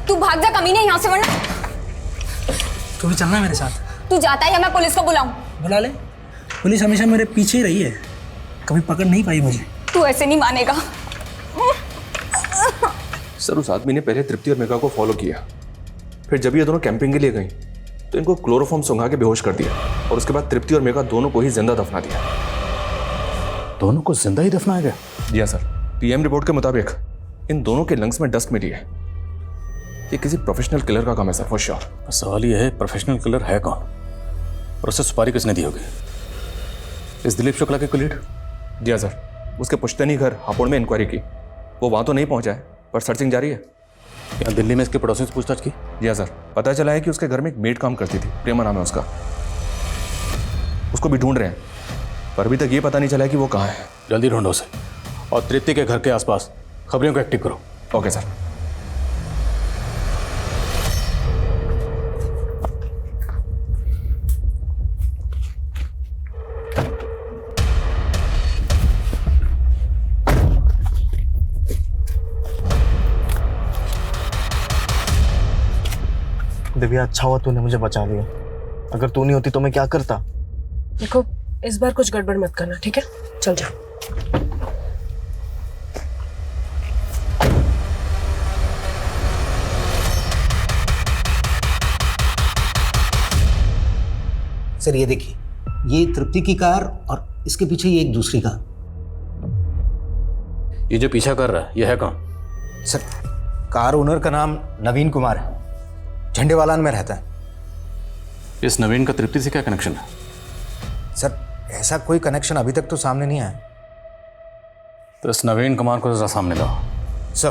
तू भाग जा कमीने यहाँ से, वरना तू भी चलना मेरे साथ। तू जाता है या मैं पुलिस को बुलाऊं? बुला ले। पुलिस हमेशा मेरे पीछे ही रही है, कभी पकड़ नहीं पाई मुझे। तू ऐसे नहीं मानेगा। सर, उस आदमी ने पहले तृप्ति और मेघा को फॉलो किया, फिर जब ये दोनों कैंपिंग के लिए गई तो इनको क्लोरोफॉर्म सुंघा के बेहोश कर दिया, और उसके बाद तृप्ति और मेघा दोनों को ही जिंदा दफना दिया। दोनों को जिंदा ही दफनाया गया? जी हाँ सर। पीएम रिपोर्ट के मुताबिक इन दोनों के लंग्स में डस्ट मिली है। ये किसी प्रोफेशनल किलर का काम है सर, फॉर श्योर। सवाल ये है, प्रोफेशनल किलर है कौन, और उसे सुपारी किसने दी होगी? इस दिलीप शुक्ला के कुलीग? जी हाँ सर। उसके पुश्तैनी घर हापुड़ में इंक्वायरी की, वो वहां तो नहीं पहुंचा है, पर सर्चिंग जारी है। यहाँ दिल्ली में इसके पड़ोसी से पूछताछ की? जी हाँ सर। पता चला है कि उसके घर में एक मेड काम करती थी, प्रेमा नाम है उसका। उसको भी ढूंढ रहे हैं, पर अभी तक ये पता नहीं चला कि वो कहाँ है। जल्दी ढूंढो उसे और तृप्ति के घर के आसपास खबरों को एक्टिव करो। Okay sir. दिव्या, अच्छा हुआ तूने मुझे बचा लिया। अगर तू नहीं होती तो मैं क्या करता। देखो, इस बार कुछ गड़बड़ मत करना, ठीक है? चल जा। सर ये देखिए, ये तृप्ति की कार और इसके पीछे ये एक दूसरी कार। ये जो पीछा कर रहा है ये है कौन? सर, कार ओनर का नाम नवीन कुमार है, झंडेवालान में रहता है। इस नवीन का तृप्ति से क्या कनेक्शन है? सर, ऐसा कोई कनेक्शन अभी तक तो सामने नहीं आया। तो इस नवीन कुमार को जरा सामने लाओ। सर।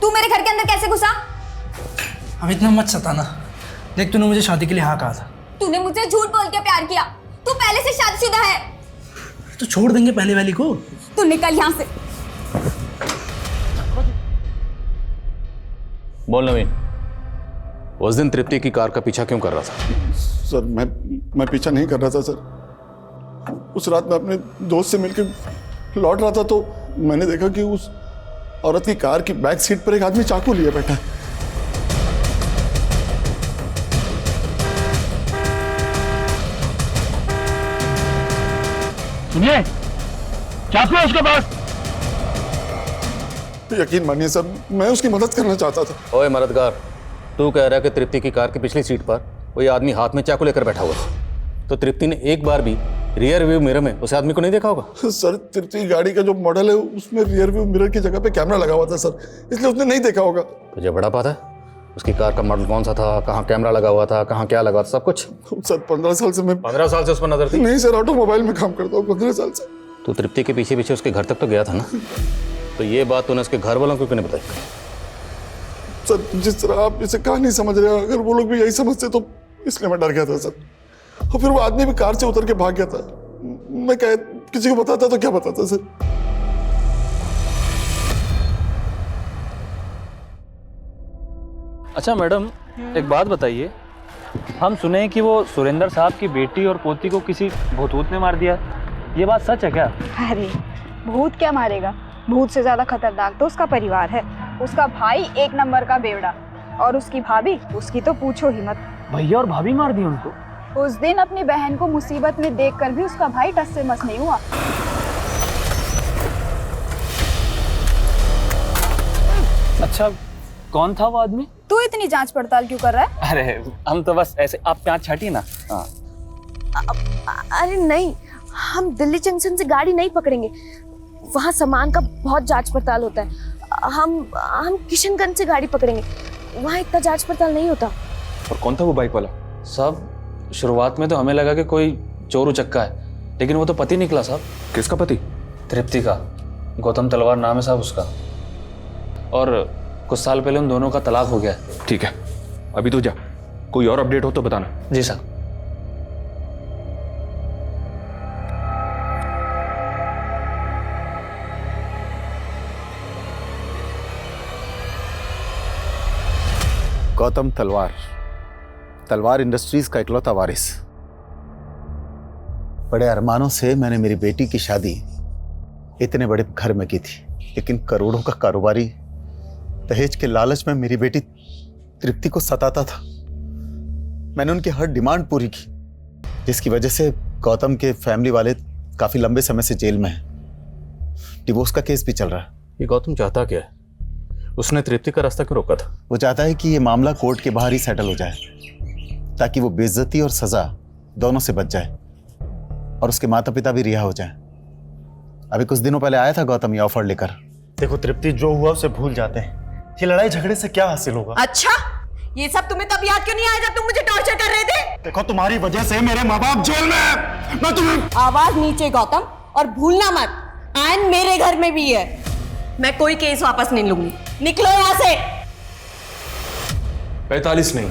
तू मेरे घर के अंदर कैसे घुसा? अब इतना मत सताना। देख, तूने मुझे शादी के लिए हाँ कहा था। तूने मुझे झूठ बोल के प्यार किया। तू पहले से शादीशुदा है। तो छोड़ देंगे पहले वाली को। तू निकल यहाँ से। बोल नवीन, उस दिन तृप्ति की कार का पीछा क्यों कर रहा था? सर मैं पीछा नहीं कर रहा था सर। उस रात मैं अपने दोस्त से मिलकर लौट रहा था तो मैंने देखा कि उस औरत की कार की बैक सीट पर एक आदमी चाकू लिए बैठा है। सुनिए, चाकू है उसके पास। यकीन मानिए सर, मैं उसकी मदद करना चाहता था। ओए मददगार, तू कह रहा है कि तृप्ति की कार की पिछली सीट पर कोई आदमी हाथ में चाकू लेकर बैठा हुआ था, तो तृप्ति ने एक बार भी रियर व्यू मिरर में उस आदमी को नहीं देखा होगा? सर, तृप्ति गाड़ी का जो मॉडल है उसमें रियर व्यू मिरर की जगह पे कैमरा लगा हुआ था सर, इसलिए उसने नहीं देखा होगा। तुझे बड़ा पता है उसकी कार का मॉडल कौन सा था, कहाँ कैमरा लगा हुआ था, कहाँ क्या लगा था, सब कुछ? सर 15 साल से मैं 15 साल से उस पर नजर थी? नहीं सर, ऑटोमोबाइल में काम करता हूँ 15 साल से। तू तृप्ति के पीछे पीछे उसके घर तक तो गया था ना, तो ये बात तूने उसके घर वालों को क्यों नहीं बताई? सर जिस तरह आप इसे कहानी समझ रहे हैं, अगर वो लोग भी यही समझते तो इसलिए मैं डर गया था सर। और फिर वो आदमी भी कार से उतर के भाग गया था। मैं क्या किसी को बताता तो क्या बताता सर? अच्छा मैडम, एक बात बताइए, हम सुने हैं कि वो सुरेंद्र साहब की बेटी और पोती को किसी भूत ने मार दिया, ये बात सच है क्या? अरे भूत क्या मारेगा, भूत से ज्यादा खतरनाक तो उसका परिवार है। उसका भाई एक नंबर का बेवड़ा और उसकी भाभी, उसकी तो पूछो ही मत। भैया और भाभी मार दी उनको? उस दिन अपनी बहन को मुसीबत में देखकर भी उसका भाई टस से मस नहीं हुआ। अच्छा, कौन था वो आदमी? तू इतनी जांच पड़ताल क्यों कर रहा है? अरे हम तो बस ऐसे, आप प्याज छाटिए ना। हाँ। अरे नहीं, हम दिल्ली जंक्शन से गाड़ी नहीं पकड़ेंगे, वहाँ सामान का बहुत जांच पड़ताल होता है। हम किशनगंज से गाड़ी पकड़ेंगे, वहाँ इतना जांच पड़ताल नहीं होता। और कौन था वो बाइक वाला? साहब शुरुआत में तो हमें लगा कि कोई चोर उचक्का है, लेकिन वो तो पति निकला साहब। किसका पति? तृप्ति का, गौतम तलवार नाम है साहब उसका, और कुछ साल पहले उन दोनों का तलाक हो गया है। ठीक है, अभी तू जा, कोई और अपडेट हो तो बताना। जी साहब। गौतम तलवार, तलवार इंडस्ट्रीज का इकलौता वारिस। बड़े अरमानों से मैंने मेरी बेटी की शादी इतने बड़े घर में की थी, लेकिन करोड़ों का कारोबारी दहेज के लालच में मेरी बेटी तृप्ति को सताता था। मैंने उनकी हर डिमांड पूरी की, जिसकी वजह से गौतम के फैमिली वाले काफी लंबे समय से जेल में हैं। डिवोर्स का केस भी चल रहा है। ये गौतम चाहता क्या है? उसने तृप्ति का रास्ता क्यों रोका था? वो चाहता है कि ये मामला कोर्ट के बाहर ही सेटल हो जाए, ताकि वो बेइज्जती और सजा दोनों से बच जाए और उसके माता पिता भी रिहा हो जाएं। अभी कुछ दिनों पहले आया था गौतम ये ऑफर लेकर। देखो तृप्ति, जो हुआ उसे भूल जाते हैं, ये लड़ाई झगड़े से क्या हासिल होगा? अच्छा, ये सब तुम्हें तब याद क्यों नहीं आया जब तुम मुझे टॉर्चर कर रहे थे? देखो तुम्हारी वजह से मेरे माँ बाप जेल में है। मैं तुम्हें आवाज नीचे गौतम, और भूलना मत, आयन मेरे घर में भी है। मैं कोई केस वापस नहीं लूंगी, निकलो यहाँ से। 45 नहीं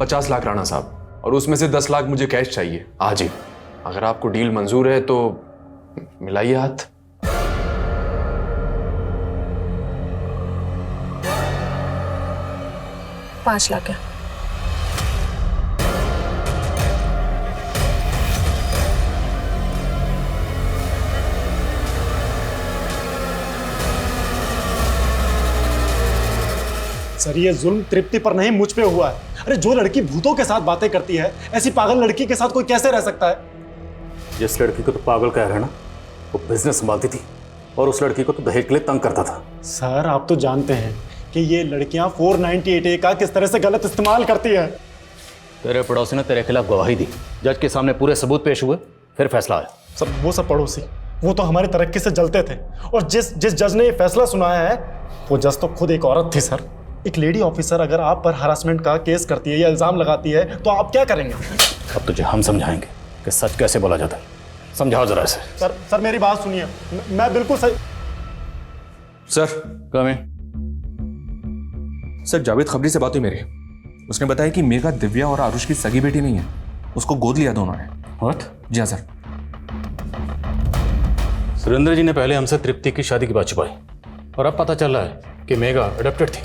50 लाख राणा साहब, और उसमें से 10 लाख मुझे कैश चाहिए आज ही। अगर आपको डील मंजूर है तो मिलाइए हाथ। $5 लाख है। सर ये जुल्म तृप्ति पर नहीं मुझ पे हुआ है। अरे जो लड़की भूतों के साथ बातें करती है, ऐसी पागल लड़की के साथ कोई कैसे रह सकता है? जिस लड़की को तो पागल कह रहे हैं ना, वो बिजनेस संभालती थी और उस लड़की को तो दहेज के लिए तंग करता था। सर आप तो जानते हैं कि ये लड़कियां 498A का किस तरह से गलत इस्तेमाल करती है। तेरे पड़ोसी ने तेरे खिलाफ गवाही दी, जज के सामने पूरे सबूत पेश हुए, फिर फैसला आया। सर वो सब पड़ोसी, वो तो हमारी तरक्की से जलते थे, और जिस जज ने ये फैसला सुनाया है वो जज तो खुद एक औरत थी। सर एक लेडी ऑफिसर अगर आप पर हरासमेंट का केस करती है या इल्जाम लगाती है तो आप क्या करेंगे? अब तुझे हम समझाएंगे कि सच कैसे बोला जाता है। समझाओ जरा इसे। सर मेरी बात सुनिए, मैं बिल्कुल सही। सर कम सर जावेद खबरी से बात हुई मेरी। उसने बताया कि मेघा दिव्या और आरुष की सगी बेटी नहीं है, उसको गोद लिया दोनों ने। व्हाट? जी हाँ सर। सुरेंद्र जी ने पहले हमसे तृप्ति की शादी की बात छुपाई, और अब पता चल रहा है कि मेघा अडॉप्टेड थी।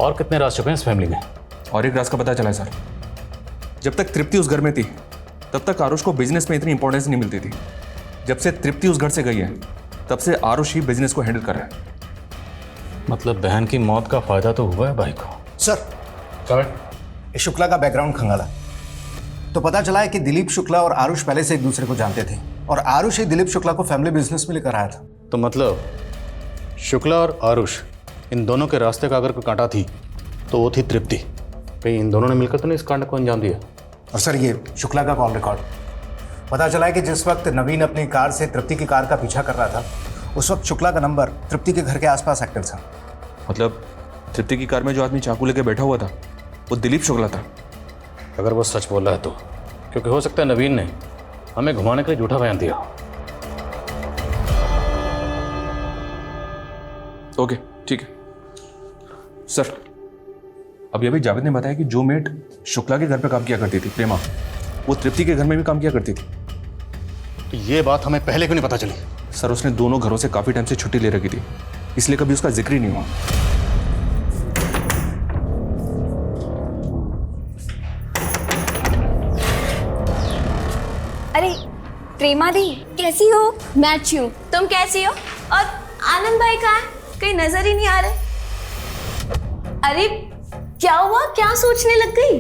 और कितने राज छुपे हैं इस फैमिली में? और एक राज का पता चला है सर, जब तक तृप्ति उस घर में थी तब तक आरुष को बिजनेस में इतनी इंपॉर्टेंस नहीं मिलती थी। जब से तृप्ति उस घर से गई है तब से आरुष ही बिजनेस को हैंडल कर रहा है। मतलब बहन की मौत का फायदा तो हुआ है भाई को। सर इस शुक्ला का बैकग्राउंड खंगाला तो पता चला है कि दिलीप शुक्ला और आरुष पहले से एक दूसरे को जानते थे, और आरुष ही दिलीप शुक्ला को फैमिली बिजनेस में लेकर आया था। तो मतलब शुक्ला और आरुष इन दोनों के रास्ते का अगर कोई कांटा थी तो वो थी तृप्ति। कहीं इन दोनों ने मिलकर तो नहीं इस कांड को अंजाम दिया? और सर ये शुक्ला का कॉल रिकॉर्ड पता चला है कि जिस वक्त नवीन अपनी कार से तृप्ति की कार का पीछा कर रहा था, उस वक्त शुक्ला का नंबर तृप्ति के घर के आसपास एक्टिव था। मतलब तृप्ति की कार में जो आदमी चाकू लेके बैठा हुआ था वो दिलीप शुक्ला था। अगर वो सच बोल रहा है तो, क्योंकि हो सकता है नवीन ने हमें घुमाने के लिए झूठा बयान दिया। ओके ठीक है सर। अभी अभी जावेद ने बताया कि जो मेड शुक्ला के घर पे काम किया करती थी प्रेमा, वो तृप्ति के घर में भी काम किया करती थी। तो ये बात हमें पहले क्यों नहीं पता चली? सर उसने दोनों घरों से काफी टाइम से छुट्टी ले रखी थी, इसलिए कभी उसका जिक्र ही नहीं हुआ। अरे प्रेमा दी कैसी हो? मैं अच्छी हूँ, तुम कैसी हो? और आनंद भाई कहाँ है? कहीं नजर ही नहीं आ रहे। अरे क्या हुआ, क्या सोचने लग गई?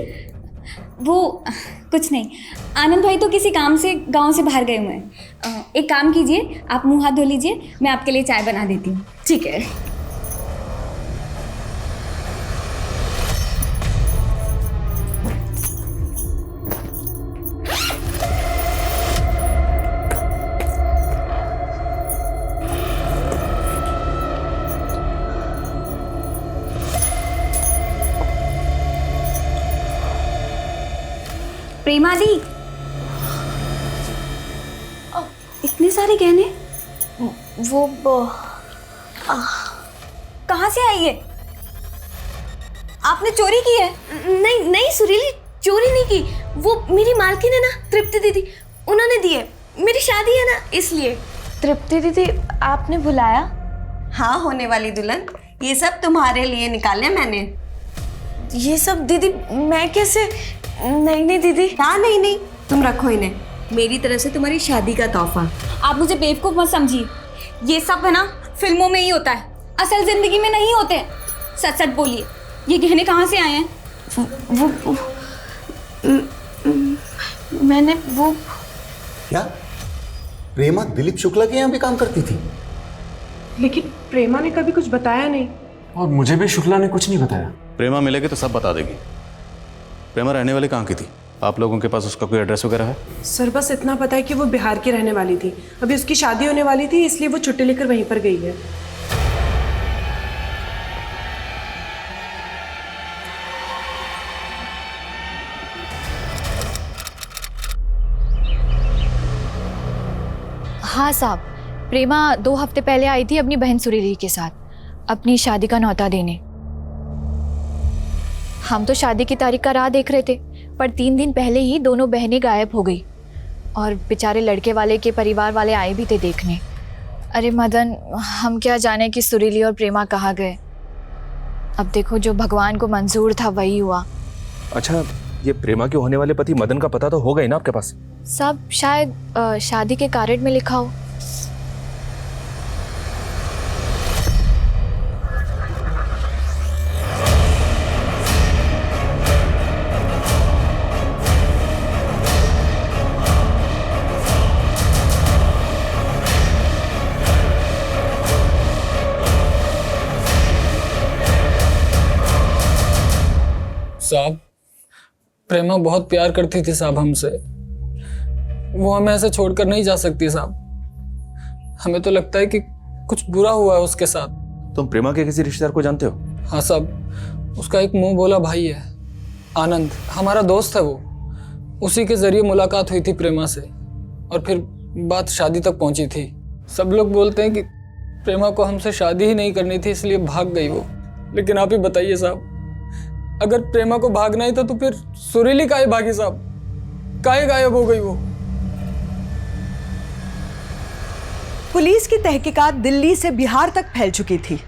वो कुछ नहीं, आनंद भाई तो किसी काम से गांव से बाहर गए हुए हैं। एक काम कीजिए, आप मुंह हाथ धो लीजिए, मैं आपके लिए चाय बना देती हूँ। ठीक है। प्रेमा दी, इतने सारे गहने वो कहाँ से आई है? आपने चोरी की है? नहीं नहीं सुरीली, चोरी नहीं की। वो मेरी मालकिन है ना तृप्ति दीदी, उन्होंने दी है। मेरी शादी है ना इसलिए। तृप्ति दीदी आपने बुलाया? हाँ होने वाली दुल्हन, ये सब तुम्हारे लिए निकाले मैंने। ये सब दीदी मैं कैसे? नहीं नहीं दीदी। हाँ नहीं नहीं, तुम रखो इन्हें, मेरी तरफ से तुम्हारी शादी का तोहफा। आप मुझे बेवकूफ मत समझिए, ये सब है ना फिल्मों में ही होता है, असल जिंदगी में नहीं होते। सच सच बोलिए, ये गहने कहाँ से आए हैं? वो मैंने वो क्या प्रेमा दिलीप शुक्ला के यहाँ भी काम करती थी? लेकिन प्रेमा ने कभी कुछ बताया नहीं। और मुझे भी शुक्ला ने कुछ नहीं बताया। प्रेमा मिलेगी तो सब बता देगी। प्रेमा रहने वाली कहाँ की थी? आप लोगों के पास उसका कोई एड्रेस वगैरह है? सर बस इतना पता है कि वो बिहार की रहने वाली थी, अभी उसकी शादी होने वाली थी, इसलिए वो छुट्टी लेकर वहीं पर गई है। हाँ साहब, प्रेमा 2 हफ्ते पहले आई थी अपनी बहन सुरीली के साथ अपनी शादी का न्योता देने। हम तो शादी की तारीख का राह देख रहे थे, पर 3 दिन पहले ही दोनों बहनें गायब हो गई और बेचारे लड़के वाले के परिवार वाले आए भी थे देखने। अरे मदन, हम क्या जाने कि सुरीली और प्रेमा कहाँ गए। अब देखो, जो भगवान को मंजूर था वही हुआ। अच्छा, ये प्रेमा के होने वाले पति मदन का पता तो होगा ही ना आपके पास? सब शायद शादी के कार्ड में लिखा हो। साहब, प्रेमा बहुत प्यार करती थी साहब हमसे। वो हमें ऐसे छोड़कर नहीं जा सकती साहब। हमें तो लगता है कि कुछ बुरा हुआ है उसके साथ। तुम प्रेमा के किसी रिश्तेदार को जानते हो? हाँ साहब, उसका एक मुंह बोला भाई है, आनंद, हमारा दोस्त है वो। उसी के जरिए मुलाकात हुई थी प्रेमा से और फिर बात शादी तक पहुंची थी। सब लोग बोलते हैं कि प्रेमा को हमसे शादी ही नहीं करनी थी, इसलिए भाग गई वो। लेकिन आप ही बताइए साहब, अगर प्रेमा को भागना ही था तो फिर सुरीली काहे भागी साहब? काहे गायब हो गई वो? पुलिस की तहकीकात दिल्ली से बिहार तक फैल चुकी थी।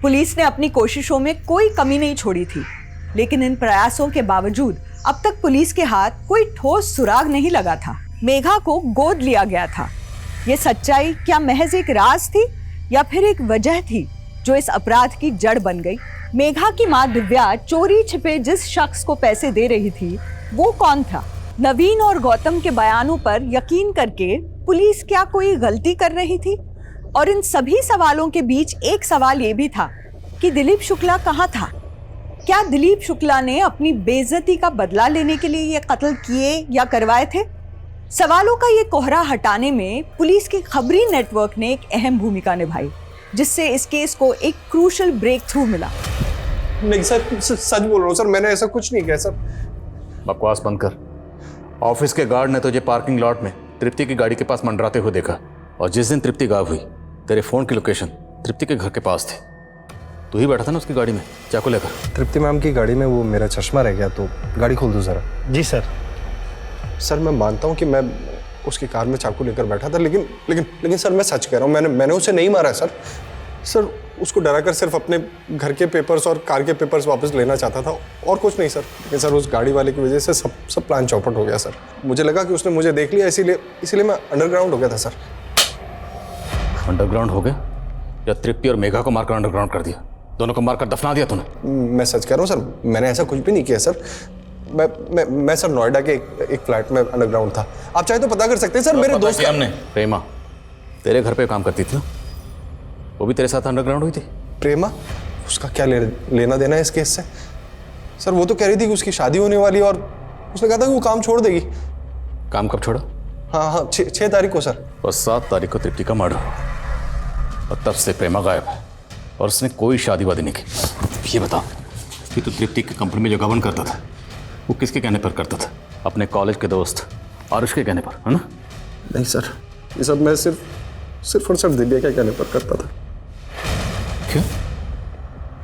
पुलिस ने अपनी कोशिशों में कोई कमी नहीं छोड़ी थी, लेकिन इन प्रयासों के बावजूद अब तक पुलिस के हाथ कोई ठोस सुराग नहीं लगा था। मेघा को गोद लिया गया था। ये सच्चाई क्या महज एक राज थी या फिर एक वजह थी जो इस अपराध की जड़ बन गई? मेघा की मां दिव्या चोरी छिपे जिस शख्स को पैसे दे रही थी वो कौन था? नवीन और गौतम के बयानों पर यकीन करके पुलिस क्या कोई गलती कर रही थी? और इन सभी सवालों के बीच एक सवाल ये भी था कि दिलीप शुक्ला कहाँ था? क्या दिलीप शुक्ला ने अपनी बेइज्जती का बदला लेने के लिए ये कत्ल किए या करवाए थे? सवालों का ये कोहरा हटाने में पुलिस की खबरी नेटवर्क ने एक अहम भूमिका निभाई, जिससे इस केस को एक क्रूशल ब्रेक थ्रू मिला। नहीं सर, सच बोल रहा हूँ सर, मैंने ऐसा कुछ नहीं किया सर। बकवास बंद कर। ऑफिस के गार्ड ने तुझे पार्किंग लॉट में तृप्ति की गाड़ी के पास मंडराते हुए देखा और जिस दिन तृप्ति गायब हुई तेरे फोन की लोकेशन तृप्ति के घर के पास थी। तू ही बैठा था ना उसकी गाड़ी में चाकू लेकर? तृप्ति मैम की गाड़ी में वो मेरा चश्मा रह गया, तो गाड़ी खोल दूँ जरा। जी सर। सर मैं मानता हूँ कि मैं उसकी कार में चाकू लेकर बैठा था, लेकिन सर मैं सच कह रहा हूँ, मैंने उसे नहीं मारा सर। सर उसको डराकर सिर्फ अपने घर के पेपर्स और कार के पेपर्स वापस लेना चाहता था, और कुछ नहीं सर। लेकिन सर उस गाड़ी वाले की वजह से सब प्लान चौपट हो गया सर। मुझे लगा कि उसने मुझे देख लिया, इसीलिए मैं अंडरग्राउंड हो गया था सर। अंडरग्राउंड हो गया या तृप्ति और मेघा को मारकर अंडरग्राउंड कर दिया? दोनों को मारकर दफना दिया तूने? मैं सच कह रहा हूँ सर, मैंने ऐसा कुछ भी नहीं किया सर। मैं सर नोएडा के एक फ्लैट में अंडरग्राउंड था। आप चाहे तो पता कर सकते हैं सर। मेरे दोस्त हमने प्रेमा तेरे घर पे काम करती थी ना, वो भी तेरे साथ अंडरग्राउंड हुई थी? प्रेमा? उसका क्या लेना देना है इस केस से? सर वो तो कह रही थी कि उसकी शादी होने वाली है और उसने कहा था कि वो काम छोड़ देगी। काम कब छोड़ा? हाँ 6 तारीख को सर। और 7 तारीख को तृप्ति का मर्डर हुआ और तब से प्रेमा गायब है और उसने कोई शादी वादी नहीं की। ये बता कि तू तृप्ति की कंपनी में जो गबन करता था वो किसके कहने पर करता था? अपने कॉलेज के दोस्त आरुष के कहने पर, है ना? नहीं सर, ये सब मैं सिर्फ और सिर्फ दिव्या के कहने पर करता था। क्यों?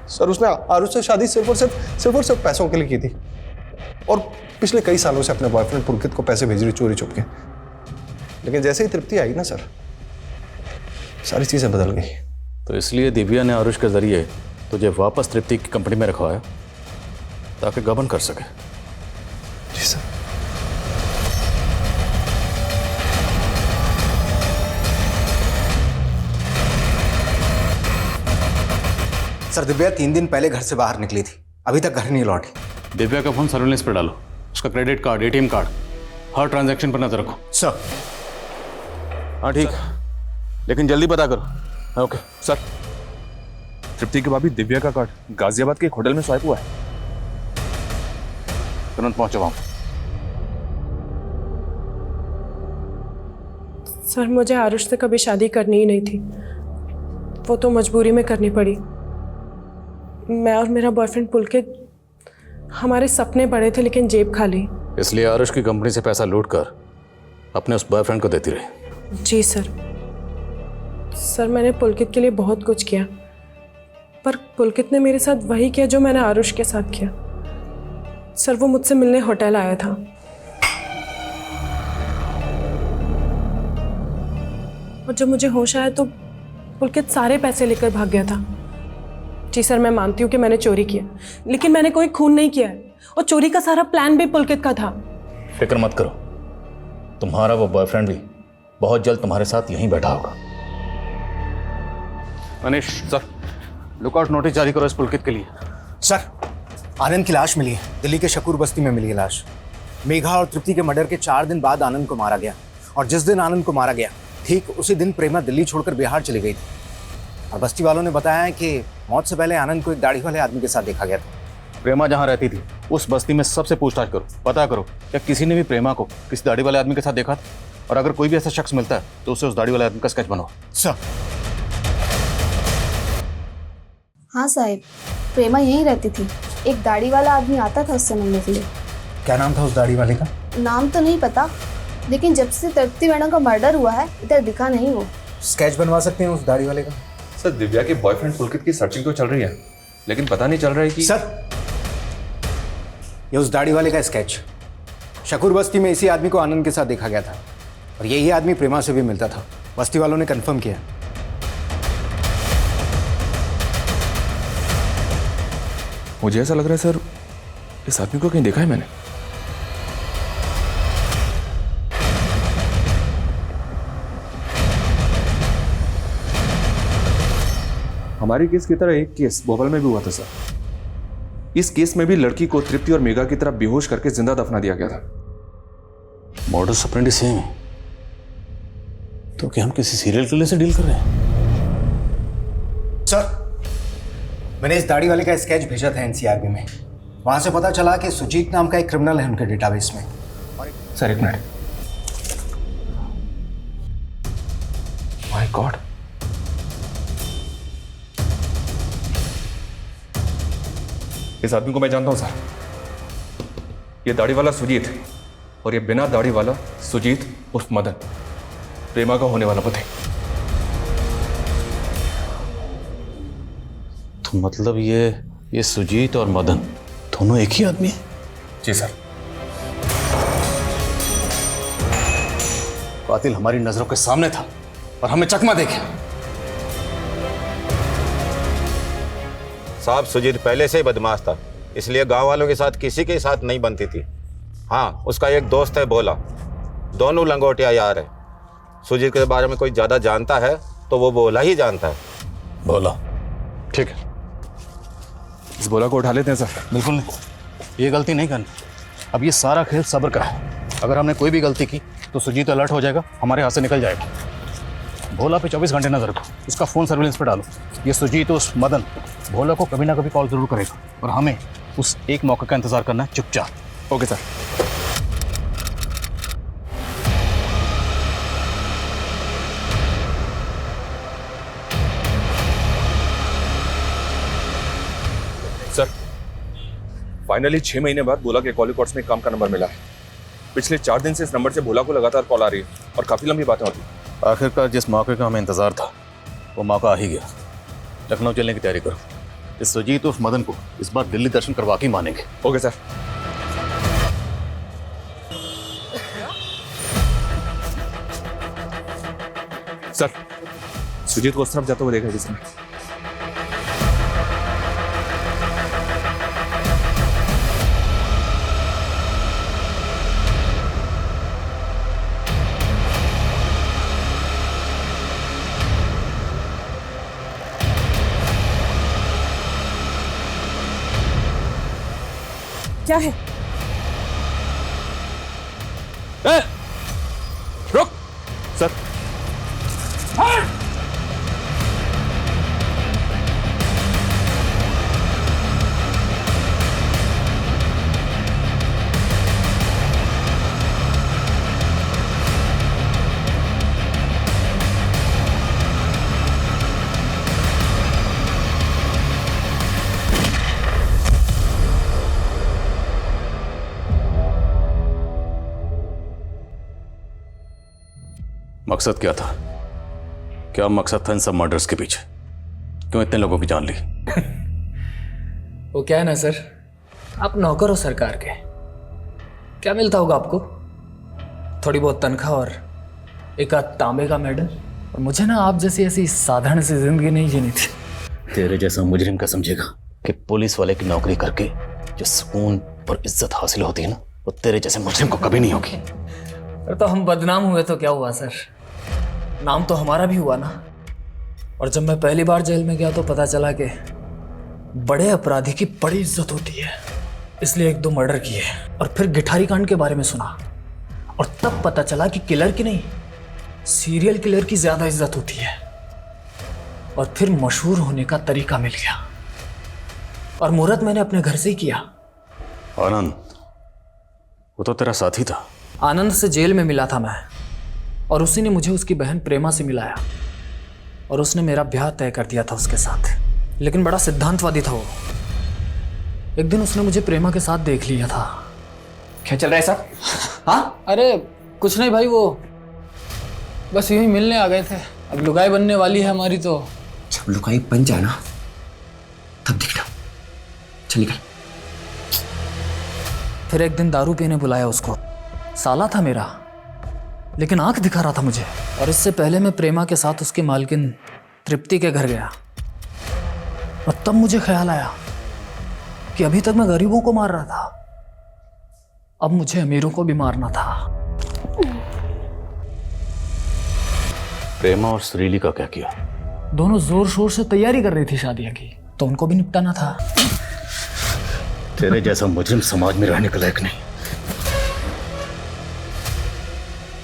सर उसने आरुष से शादी सिर्फ और सिर्फ पैसों के लिए की थी और पिछले कई सालों से अपने बॉयफ्रेंड पुलकित को पैसे भेज रही चोरी छुप के। लेकिन जैसे ही तृप्ति आई ना सर, सारी चीजें बदल गई। तो इसलिए दिव्या ने आरुष के जरिए तुझे वापस तृप्ति की कंपनी में रखवाया ताकि गबन कर सके। जी सर। सर दिव्या 3 दिन पहले घर से बाहर निकली थी, अभी तक घर नहीं लौटी। दिव्या का फोन सर्विलेंस पर डालो, उसका क्रेडिट कार्ड, एटीएम कार्ड, हर ट्रांजैक्शन पर नजर रखो। सर। हाँ ठीक, लेकिन जल्दी पता करो। Okay sir. तृप्ति के भाभी दिव्या का कार्ड गाजियाबाद के एक होटल में स्वाइप हुआ है। तुरंत पहुंचो वहां। सर मुझे आरुष से कभी शादी करनी ही नहीं थी, वो तो मजबूरी में करनी पड़ी। मैं और मेरा बॉयफ्रेंड पुलकित, हमारे सपने बड़े थे लेकिन जेब खाली। इसलिए आरुष की कंपनी से पैसा लूट कर अपने उस बॉयफ्रेंड को देती रही। जी सर। सर मैंने पुलकित के लिए बहुत कुछ किया, पर पुलकित ने मेरे साथ वही किया जो मैंने आरुष के साथ किया। सर वो मुझसे मिलने होटल आया था। और जब मुझे होश आया तो पुलकित सारे पैसे लेकर भाग गया था। जी सर, मैं मानती हूँ कि मैंने चोरी किया, लेकिन मैंने कोई खून नहीं किया है और चोरी का सारा प्लान भी पुलकित का था। फिक्र मत करो, तुम्हारा वो बॉयफ्रेंड भी बहुत जल्द तुम्हारे साथ यहीं बैठा होगा। मनीष सर, लुकआउट नोटिस जारी करो इस पुलकित के लिए। सर, आनंद की लाश मिली है। दिल्ली के शकूर बस्ती में मिली है लाश। मेघा और तृप्ति के मर्डर के 4 दिन बाद आनंद को मारा गया, और जिस दिन आनंद को मारा गया ठीक उसी दिन प्रेमा दिल्ली छोड़कर बिहार चली गई थी। और बस्ती वालों ने बताया है कि मौत से पहले आनंद को एक दाढ़ी वाले आदमी के साथ देखा गया था। प्रेमा जहाँ रहती थी उस बस्ती में सबसे पूछताछ करो, पता करो क्या किसी ने भी प्रेमा को किसी दाढ़ी वाले आदमी के साथ देखा था, और अगर कोई भी ऐसा शख्स मिलता है तो उसे उस दाढ़ी वाले आदमी का स्केच बनाओ। सर। हाँ साहिब, प्रेमा यहीं रहती थी। एक दाढ़ी वाला आदमी आता था उससे मिलने के लिए। क्या नाम था उस दाढ़ी वाले का? नाम तो नहीं पता, लेकिन जब से तृप्ति मैडम का मर्डर हुआ है इधर दिखा नहीं वो। स्केच बनवा सकते हैं उस दाढ़ी वाले का? सर, दिव्या के बॉयफ्रेंड पुलकित की सर्चिंग तो चल रही है, लेकिन पता नहीं चल रहा है कि सर, ये उस दाढ़ी वाले का स्केच। शकूर बस्ती में इसी आदमी को आनंद के साथ देखा गया था, और यही आदमी प्रेमा से भी मिलता था। बस्ती वालों ने कंफर्म किया। मुझे ऐसा लग रहा है सर, इस आदमी को कहीं देखा है मैंने। हमारी केस की तरह एक केस भोपाल में भी हुआ था सर। इस केस में भी लड़की को तृप्ति और मेघा की तरह बेहोश करके जिंदा दफना दिया गया था। मॉडस ऑपरेंडी सेम है, तो क्या हम किसी सीरियल किलर से डील कर रहे हैं? सर, मैंने इस दाढ़ी वाले का स्केच भेजा था एनसीआरबी में। वहां से पता चला कि सुजीत नाम का एक क्रिमिनल है उनके डेटाबेस में। सर एक मिनट। माय गॉड, इस आदमी को मैं जानता हूं सर। ये दाढ़ी वाला सुजीत है, और ये बिना दाढ़ी वाला सुजीत उर्फ मदन, प्रेमा का होने वाला पति। तो मतलब ये सुजीत और मदन दोनों एक ही आदमी है? जी सर। कातिल हमारी नजरों के सामने था और हमें चकमा देखे। साहब, सुजीत पहले से ही बदमाश था, इसलिए गांव वालों के साथ किसी के साथ नहीं बनती थी। हाँ, उसका एक दोस्त है भोला, दोनों लंगोटिया यार है। सुजीत के बारे में कोई ज्यादा जानता है तो वो भोला ही जानता है। भोला, ठीक है, इस भोला को उठा लेते हैं सर। बिल्कुल नहीं, ये गलती नहीं करनी। अब ये सारा खेल सब्र का है। अगर हमने कोई भी गलती की तो सुजीत अलर्ट हो जाएगा, हमारे हाथ से निकल जाएगा। भोला पे 24 घंटे नजर रखो, उसका फोन सर्विलेंस पे डालो। ये सुजीत उस मदन भोला को कभी ना कभी कॉल जरूर करेगा, और हमें उस एक मौके का इंतजार करना है चुपचाप। Okay sir. सर, फाइनली 6 महीने बाद भोला के कॉल रिकॉर्ड्स में काम का नंबर मिला है। पिछले 4 दिन से इस नंबर से भोला को लगातार कॉल आ रही है और काफी लंबी बातें होती हैं। आखिरकार जिस मौके का हमें इंतजार था वो मौका आ ही गया। लखनऊ चलने की तैयारी करो। इस सुजीत उर्फ मदन को इस बार दिल्ली दर्शन करवा के मानेंगे। Okay sir. सर, सुजीत को उस तरफ जाते हुए देखा जिसने। क्या है? रुक सर। मकसद क्या था? क्या मकसद था इन सब मर्डर्स के पीछे? क्यों इतने लोगों की जान ली? वो क्या है ना सर, आप नौकर हो सरकार के, क्या मिलता होगा आपको? थोड़ी बहुत तनख्वाह और एक आध तांबे का मेडल। और मुझे ना आप जैसी ऐसी साधारण सी जिंदगी नहीं जीनी थी। तेरे जैसा मुजरिम का समझेगा कि पुलिस वाले की नौकरी करके जो सुकून और इज्जत हासिल होती है ना, वो तेरे जैसे मुजरिम को कभी नहीं होगी। तो हम बदनाम हुए तो क्या हुआ सर, नाम तो हमारा भी हुआ ना। और जब मैं पहली बार जेल में गया तो पता चला कि बड़े अपराधी की बड़ी इज्जत होती है, इसलिए 1-2 मर्डर किए। और फिर गिठारी कांड के बारे में सुना और तब पता चला कि किलर की नहीं, सीरियल किलर की ज्यादा इज्जत होती है। और फिर मशहूर होने का तरीका मिल गया और मुहूर्त मैंने अपने घर से ही किया। आनंद, वो तो तेरा साथी था। आनंद से जेल में मिला था मैं, और उसी ने मुझे उसकी बहन प्रेमा से मिलाया और उसने मेरा ब्याह तय कर दिया था उसके साथ। लेकिन बड़ा सिद्धांतवादी था वो। एक दिन उसने मुझे प्रेमा के साथ देख लिया था। क्या चल रहा है सर? हाँ? अरे कुछ नहीं भाई, वो बस यूं ही मिलने आ गए थे। अब लुगाई बनने वाली है हमारी तो। जब लुगाई बन जाए ना तब दिखना। चल निकल। फिर एक दिन दारू पीने बुलाया उसको। साला था मेरा, लेकिन आंख दिखा रहा था मुझे। और इससे पहले मैं प्रेमा के साथ उसकी मालकिन तृप्ति के घर गया और तब मुझे ख्याल आया कि अभी तक मैं गरीबों को मार रहा था, अब मुझे अमीरों को भी मारना था। प्रेमा और सुरीली का क्या किया? दोनों जोर शोर से तैयारी कर रही थी शादी की, तो उनको भी निपटाना था। तेरे जैसा मुजरिम समाज में रहने के लायक नहीं।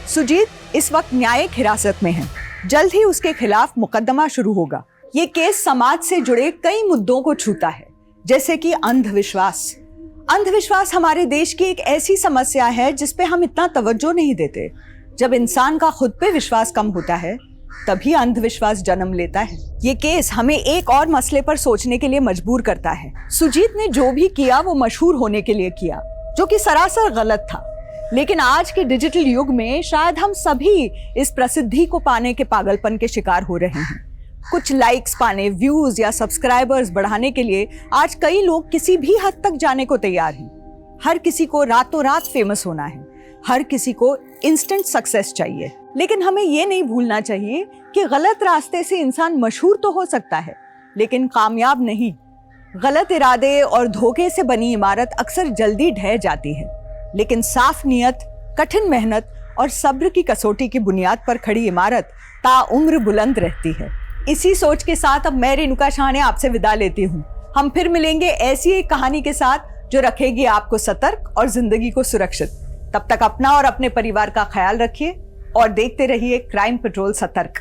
सुजीत इस वक्त न्यायिक हिरासत में है। जल्द ही उसके खिलाफ मुकदमा शुरू होगा। ये केस समाज से जुड़े कई मुद्दों को छूता है, जैसे कि अंधविश्वास। अंधविश्वास हमारे देश की एक ऐसी समस्या है जिस पे हम इतना तवज्जो नहीं देते। जब इंसान का खुद पे विश्वास कम होता है तभी अंधविश्वास जन्म लेता है। ये केस हमें एक और मसले पर सोचने के लिए मजबूर करता है। सुजीत ने जो भी किया वो मशहूर होने के लिए किया, जो कि सरासर गलत था। लेकिन आज के डिजिटल युग में शायद हम सभी इस प्रसिद्धि को पाने के पागलपन के शिकार हो रहे हैं। कुछ लाइक्स पाने, व्यूज या सब्सक्राइबर्स बढ़ाने के लिए आज कई लोग किसी भी हद तक जाने को तैयार हैं। हर किसी को रातों रात फेमस होना है, हर किसी को इंस्टेंट सक्सेस चाहिए। लेकिन हमें ये नहीं भूलना चाहिए कि गलत रास्ते से इंसान मशहूर तो हो सकता है, लेकिन कामयाब नहीं। गलत इरादे और धोखे से बनी इमारत अक्सर जल्दी ढह जाती है, लेकिन साफ नियत, कठिन मेहनत और सब्र की कसौटी की बुनियाद पर खड़ी इमारत ताउम्र बुलंद रहती है। इसी सोच के साथ अब मैं रेणुका शाह ने आपसे विदा लेती हूँ। हम फिर मिलेंगे ऐसी एक कहानी के साथ जो रखेगी आपको सतर्क और जिंदगी को सुरक्षित। तब तक अपना और अपने परिवार का ख्याल रखिए और देखते रहिए क्राइम पेट्रोल सतर्क।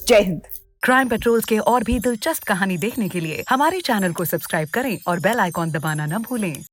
जय हिंद। क्राइम पेट्रोल के और भी दिलचस्प कहानी देखने के लिए हमारे चैनल को सब्सक्राइब करें और बेल आइकॉन दबाना न भूलें।